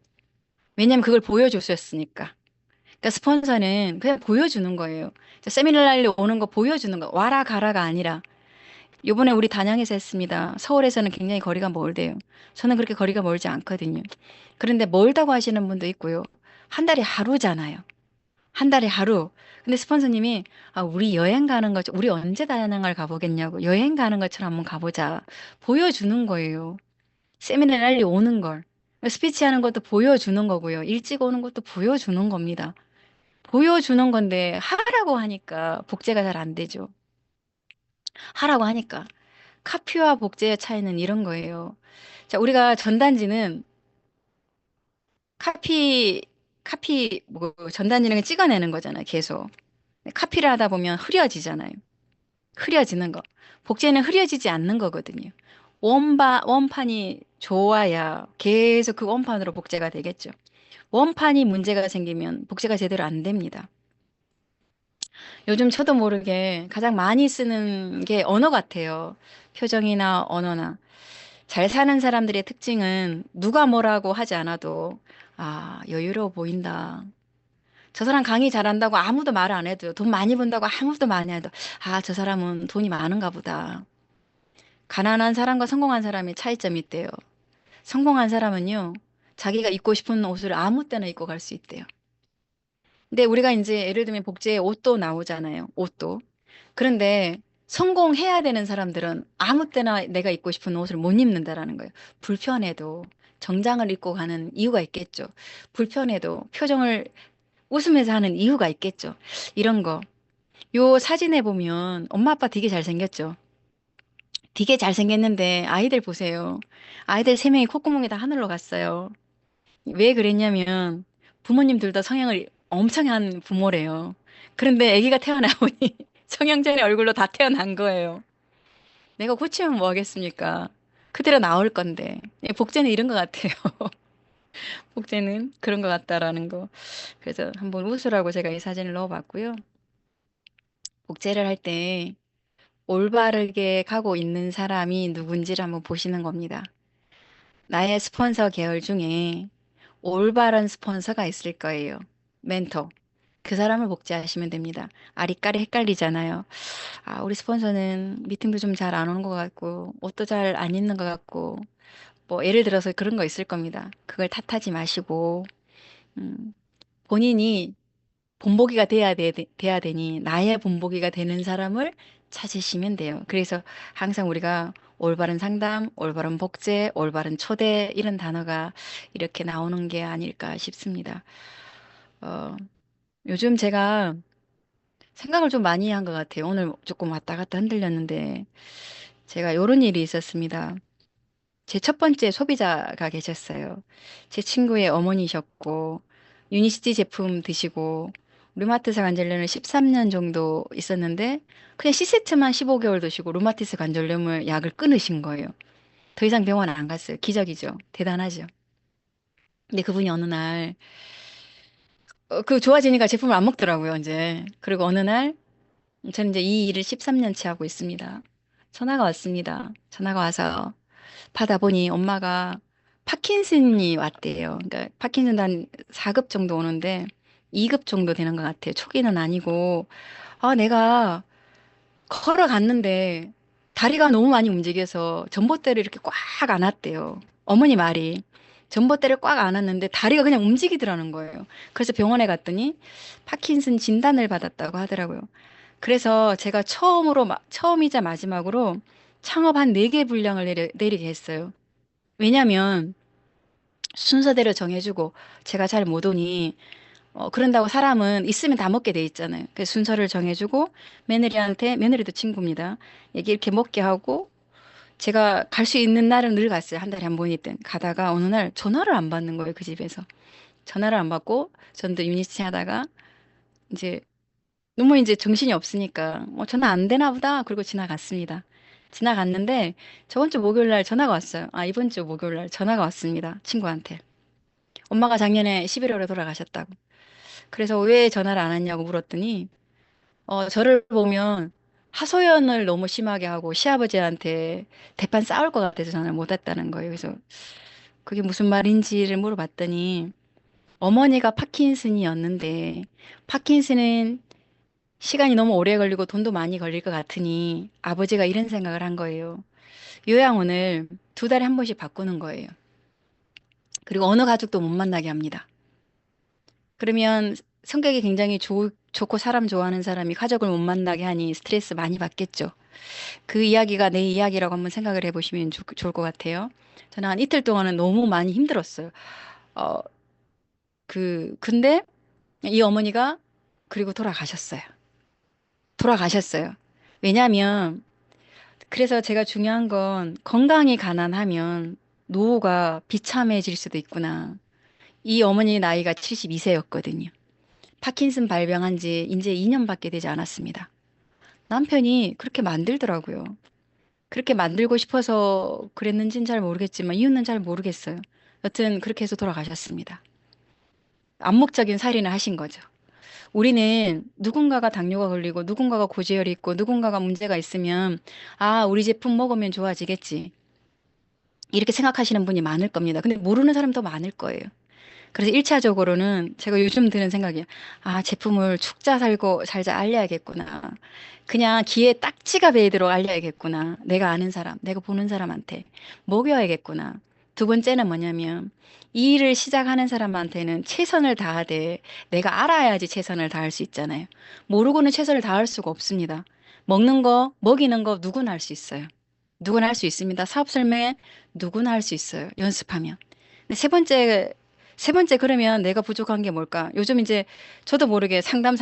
왜냐면 그걸 보여줬었으니까. 그러니까 스폰서는 그냥 보여주는 거예요. 세미나를 오는 거 보여주는 거. 와라 가라가 아니라 요번에 우리 단양에서 했습니다. 서울에서는 굉장히 거리가 멀대요. 저는 그렇게 거리가 멀지 않거든요. 그런데 멀다고 하시는 분도 있고요. 한 달에 하루잖아요. 한 달에 하루. 근데 스폰서님이 아, 우리 여행 가는 거, 우리 언제 다양을 가보겠냐고. 여행 가는 것처럼 한번 가보자. 보여주는 거예요. 세미나 랠리 오는 걸. 스피치 하는 것도 보여주는 거고요. 일찍 오는 것도 보여주는 겁니다. 보여주는 건데 하라고 하니까 복제가 잘 안 되죠. 하라고 하니까. 카피와 복제의 차이는 이런 거예요. 자, 우리가 전단지는 카피, 전단지는 찍어내는 거잖아요. 계속. 카피를 하다 보면 흐려지잖아요. 흐려지는 거. 복제는 흐려지지 않는 거거든요. 원판이 좋아야 계속 그 원판으로 복제가 되겠죠. 원판이 문제가 생기면 복제가 제대로 안 됩니다. 요즘 저도 모르게 가장 많이 쓰는 게 언어 같아요. 표정이나 언어나. 잘 사는 사람들의 특징은 누가 뭐라고 하지 않아도 아, 여유로워 보인다. 저 사람 강의 잘한다고 아무도 말 안 해도 돈 많이 번다고 아무도 말 안 해도 아, 저 사람은 돈이 많은가 보다. 가난한 사람과 성공한 사람의 차이점이 있대요. 성공한 사람은요, 자기가 입고 싶은 옷을 아무 때나 입고 갈 수 있대요. 근데 우리가 이제 예를 들면 복제에 옷도 나오잖아요. 옷도. 그런데 성공해야 되는 사람들은 아무 때나 내가 입고 싶은 옷을 못 입는다라는 거예요. 불편해도 정장을 입고 가는 이유가 있겠죠. 불편해도 표정을 웃으면서 하는 이유가 있겠죠. 이런 거. 요 사진에 보면 엄마 아빠 되게 잘생겼죠. 되게 잘생겼는데 아이들 보세요. 아이들 세 명이 콧구멍이 다 하늘로 갔어요. 왜 그랬냐면 부모님들 다 성형을 엄청 한 부모래요. 그런데 아기가 태어나보니 성형전의 얼굴로 다 태어난 거예요. 내가 고치면 뭐 하겠습니까? 그대로 나올 건데. 예, 복제는 이런 것 같아요. 복제는 그런 것 같다라는 거. 그래서 한번 웃으라고 제가 이 사진을 넣어봤고요. 복제를 할 때 올바르게 가고 있는 사람이 누군지를 한번 보시는 겁니다. 나의 스폰서 계열 중에 올바른 스폰서가 있을 거예요. 멘토. 그 사람을 복제하시면 됩니다. 아리까리 헷갈리잖아요. 아, 우리 스폰서는 미팅도 좀 잘 안 오는 것 같고, 옷도 잘 안 입는 것 같고, 뭐, 예를 들어서 그런 거 있을 겁니다. 그걸 탓하지 마시고, 음, 본인이 본보기가 돼야 되니, 나의 본보기가 되는 사람을 찾으시면 돼요. 그래서 항상 우리가 올바른 상담, 올바른 복제, 올바른 초대, 이런 단어가 이렇게 나오는 게 아닐까 싶습니다. 어, 요즘 제가 생각을 좀 많이 한 것 같아요. 오늘 조금 왔다 갔다 흔들렸는데, 제가 이런 일이 있었습니다. 제 첫 번째 소비자가 계셨어요. 제 친구의 어머니셨고, 유니시티 제품 드시고, 류마티스 관절염을 13년 정도 있었는데, 그냥 C세트만 15개월 드시고, 류마티스 관절염을 약을 끊으신 거예요. 더 이상 병원 안 갔어요. 기적이죠. 대단하죠. 근데 그분이 어느 날, 그 좋아지니까 제품을 안 먹더라고요, 이제. 그리고 어느 날, 저는 이제 이 일을 13년째 하고 있습니다. 전화가 왔습니다. 전화가 와서 받아보니 엄마가 파킨슨이 왔대요. 그러니까 파킨슨도 한 4급 정도 오는데 2급 정도 되는 것 같아요. 초기는 아니고, 아, 내가 걸어갔는데 다리가 너무 많이 움직여서 전봇대를 이렇게 꽉 안았대요. 어머니 말이. 전봇대를 꽉 안았는데 다리가 그냥 움직이더라는 거예요. 그래서 병원에 갔더니 파킨슨 진단을 받았다고 하더라고요. 그래서 제가 처음이자 마지막으로 창업 한 4개 분량을 내리게 했어요. 왜냐면 순서대로 정해주고 제가 잘 못 오니 그런다고 사람은 있으면 다 먹게 돼 있잖아요. 그래서 순서를 정해주고 며느리한테 며느리도 친구입니다. 얘기 이렇게 먹게 하고 제가 갈 수 있는 날은 늘 갔어요. 한 달에 한 번이든 가다가 어느 날 전화를 안 받는 거예요. 그 집에서 전화를 안 받고 전도 유니티 하다가 이제 너무 이제 정신이 없으니까 전화 안 되나 보다 그러고 지나갔습니다. 지나갔는데 저번 주 목요일 날 전화가 왔어요. 아, 이번 주 목요일 날 전화가 왔습니다. 친구한테. 엄마가 작년에 11월에 돌아가셨다고. 그래서 왜 전화를 안 했냐고 물었더니 저를 보면 하소연을 너무 심하게 하고 시아버지한테 대판 싸울 것 같아서 전화를 못 했다는 거예요. 그래서 그게 무슨 말인지를 물어봤더니 어머니가 파킨슨이었는데 파킨슨은 시간이 너무 오래 걸리고 돈도 많이 걸릴 것 같으니 아버지가 이런 생각을 한 거예요. 요양원을 2달에 한 번씩 바꾸는 거예요. 그리고 어느 가족도 못 만나게 합니다. 그러면 성격이 굉장히 좋고 사람 좋아하는 사람이 가족을 못 만나게 하니 스트레스 많이 받겠죠. 그 이야기가 내 이야기라고 한번 생각을 해보시면 좋을 것 같아요. 저는 한 이틀 동안은 너무 많이 힘들었어요. 어, 근데 이 어머니가 그리고 돌아가셨어요. 돌아가셨어요. 왜냐하면 그래서 제가 중요한 건 건강이 가난하면 노후가 비참해질 수도 있구나. 이 어머니 나이가 72세였거든요. 파킨슨 발병한 지 이제 2년밖에 되지 않았습니다. 남편이 그렇게 만들더라고요. 그렇게 만들고 싶어서 그랬는지는 잘 모르겠지만 이유는 잘 모르겠어요. 여튼 그렇게 해서 돌아가셨습니다. 암묵적인 살인을 하신 거죠. 우리는 누군가가 당뇨가 걸리고 누군가가 고지혈이 있고 누군가가 문제가 있으면 아, 우리 제품 먹으면 좋아지겠지. 이렇게 생각하시는 분이 많을 겁니다. 근데 모르는 사람도 많을 거예요. 그래서 1차적으로는 제가 요즘 드는 생각이에요. 아, 제품을 축자 살고 살자 알려야겠구나. 그냥 귀에 딱지가 베이도록 알려야겠구나. 내가 아는 사람, 내가 보는 사람한테 먹여야겠구나. 두 번째는 뭐냐면 이 일을 시작하는 사람한테는 최선을 다하되 내가 알아야지 최선을 다할 수 있잖아요. 모르고는 최선을 다할 수가 없습니다. 먹는 거, 먹이는 거 누구나 할 수 있어요. 누구나 할 수 있습니다. 사업 설명회 누구나 할 수 있어요. 연습하면. 근데 세 번째 그러면 내가 부족한 게 뭘까? 요즘 이제 저도 모르게 상담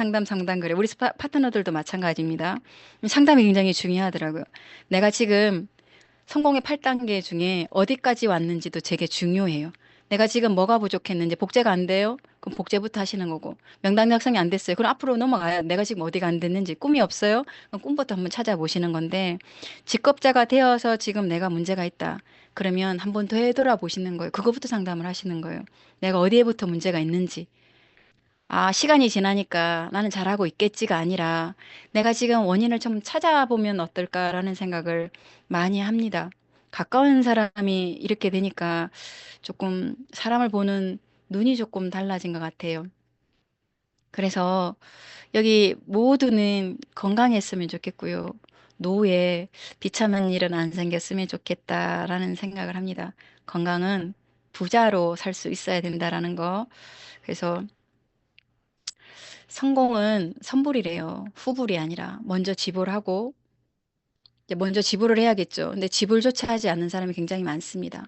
그래. 우리 파트너들도 마찬가지입니다. 상담이 굉장히 중요하더라고요. 내가 지금 성공의 8단계 중에 어디까지 왔는지도 되게 중요해요. 내가 지금 뭐가 부족했는지 복제가 안 돼요? 그럼 복제부터 하시는 거고. 명단 작성이 안 됐어요. 그럼 앞으로 넘어가야 내가 지금 어디가 안 됐는지 꿈이 없어요? 그럼 꿈부터 한번 찾아보시는 건데 직업자가 되어서 지금 내가 문제가 있다. 그러면 한 번 더 되돌아보시는 거예요. 그거부터 상담을 하시는 거예요. 내가 어디에부터 문제가 있는지. 아, 시간이 지나니까 나는 잘하고 있겠지가 아니라 내가 지금 원인을 좀 찾아보면 어떨까라는 생각을 많이 합니다. 가까운 사람이 이렇게 되니까 조금 사람을 보는 눈이 조금 달라진 것 같아요. 그래서 여기 모두는 건강했으면 좋겠고요. 노후에 비참한 일은 안 생겼으면 좋겠다라는 생각을 합니다. 건강은 부자로 살 수 있어야 된다라는 거. 그래서 성공은 선불이래요. 후불이 아니라 먼저 지불하고 이제 먼저 지불을 해야겠죠. 근데 지불조차 하지 않는 사람이 굉장히 많습니다.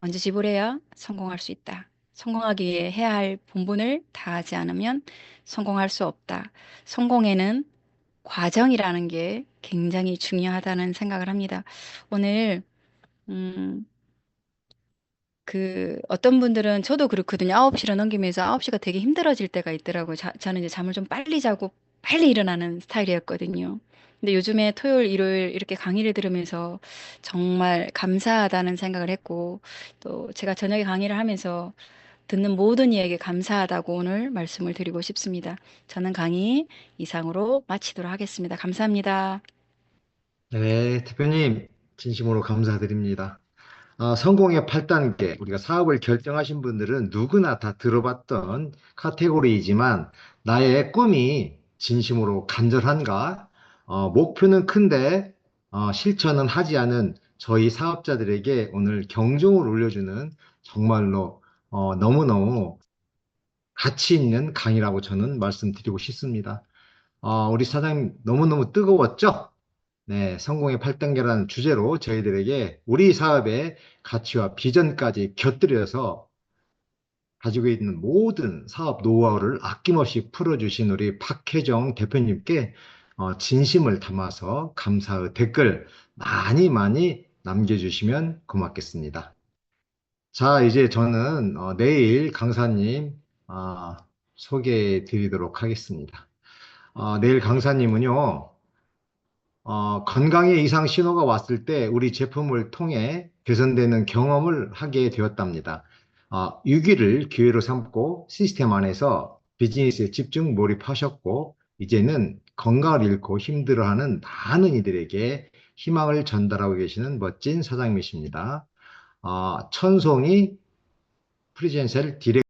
먼저 지불해야 성공할 수 있다. 성공하기 위해 해야 할 본분을 다하지 않으면 성공할 수 없다. 성공에는 과정이라는 게 굉장히 중요하다는 생각을 합니다. 오늘 음, 어떤 분들은 저도 그렇거든요. 9시를 넘기면서 9시가 되게 힘들어질 때가 있더라고요. 저는 이제 잠을 좀 빨리 자고 빨리 일어나는 스타일이었거든요. 근데 요즘에 토요일, 일요일 이렇게 강의를 들으면서 정말 감사하다는 생각을 했고, 또 제가 저녁에 강의를 하면서 듣는 모든 이에게 감사하다고 오늘 말씀을 드리고 싶습니다. 저는 강의 이상으로 마치도록 하겠습니다. 감사합니다. 네, 대표님, 진심으로 감사드립니다. 성공의 8단계, 우리가 사업을 결정하신 분들은 누구나 다 들어봤던 카테고리이지만, 나의 꿈이 진심으로 간절한가, 목표는 큰데, 실천은 하지 않은 저희 사업자들에게 오늘 경종을 울려주는 정말로, 너무너무 가치 있는 강의라고 저는 말씀드리고 싶습니다. 우리 사장님 너무너무 뜨거웠죠? 네, 성공의 8단계라는 주제로 저희들에게 우리 사업의 가치와 비전까지 곁들여서 가지고 있는 모든 사업 노하우를 아낌없이 풀어주신 우리 박혜정 대표님께 진심을 담아서 감사의 댓글 많이 많이 남겨주시면 고맙겠습니다. 자, 이제 저는 내일 강사님 소개해 드리도록 하겠습니다. 내일 강사님은요, 건강에 이상 신호가 왔을 때 우리 제품을 통해 개선되는 경험을 하게 되었답니다. 위기를 기회로 삼고 시스템 안에서 비즈니스에 집중 몰입하셨고, 이제는 건강을 잃고 힘들어하는 많은 이들에게 희망을 전달하고 계시는 멋진 사장님이십니다. 천송이 프리젠셀 디렉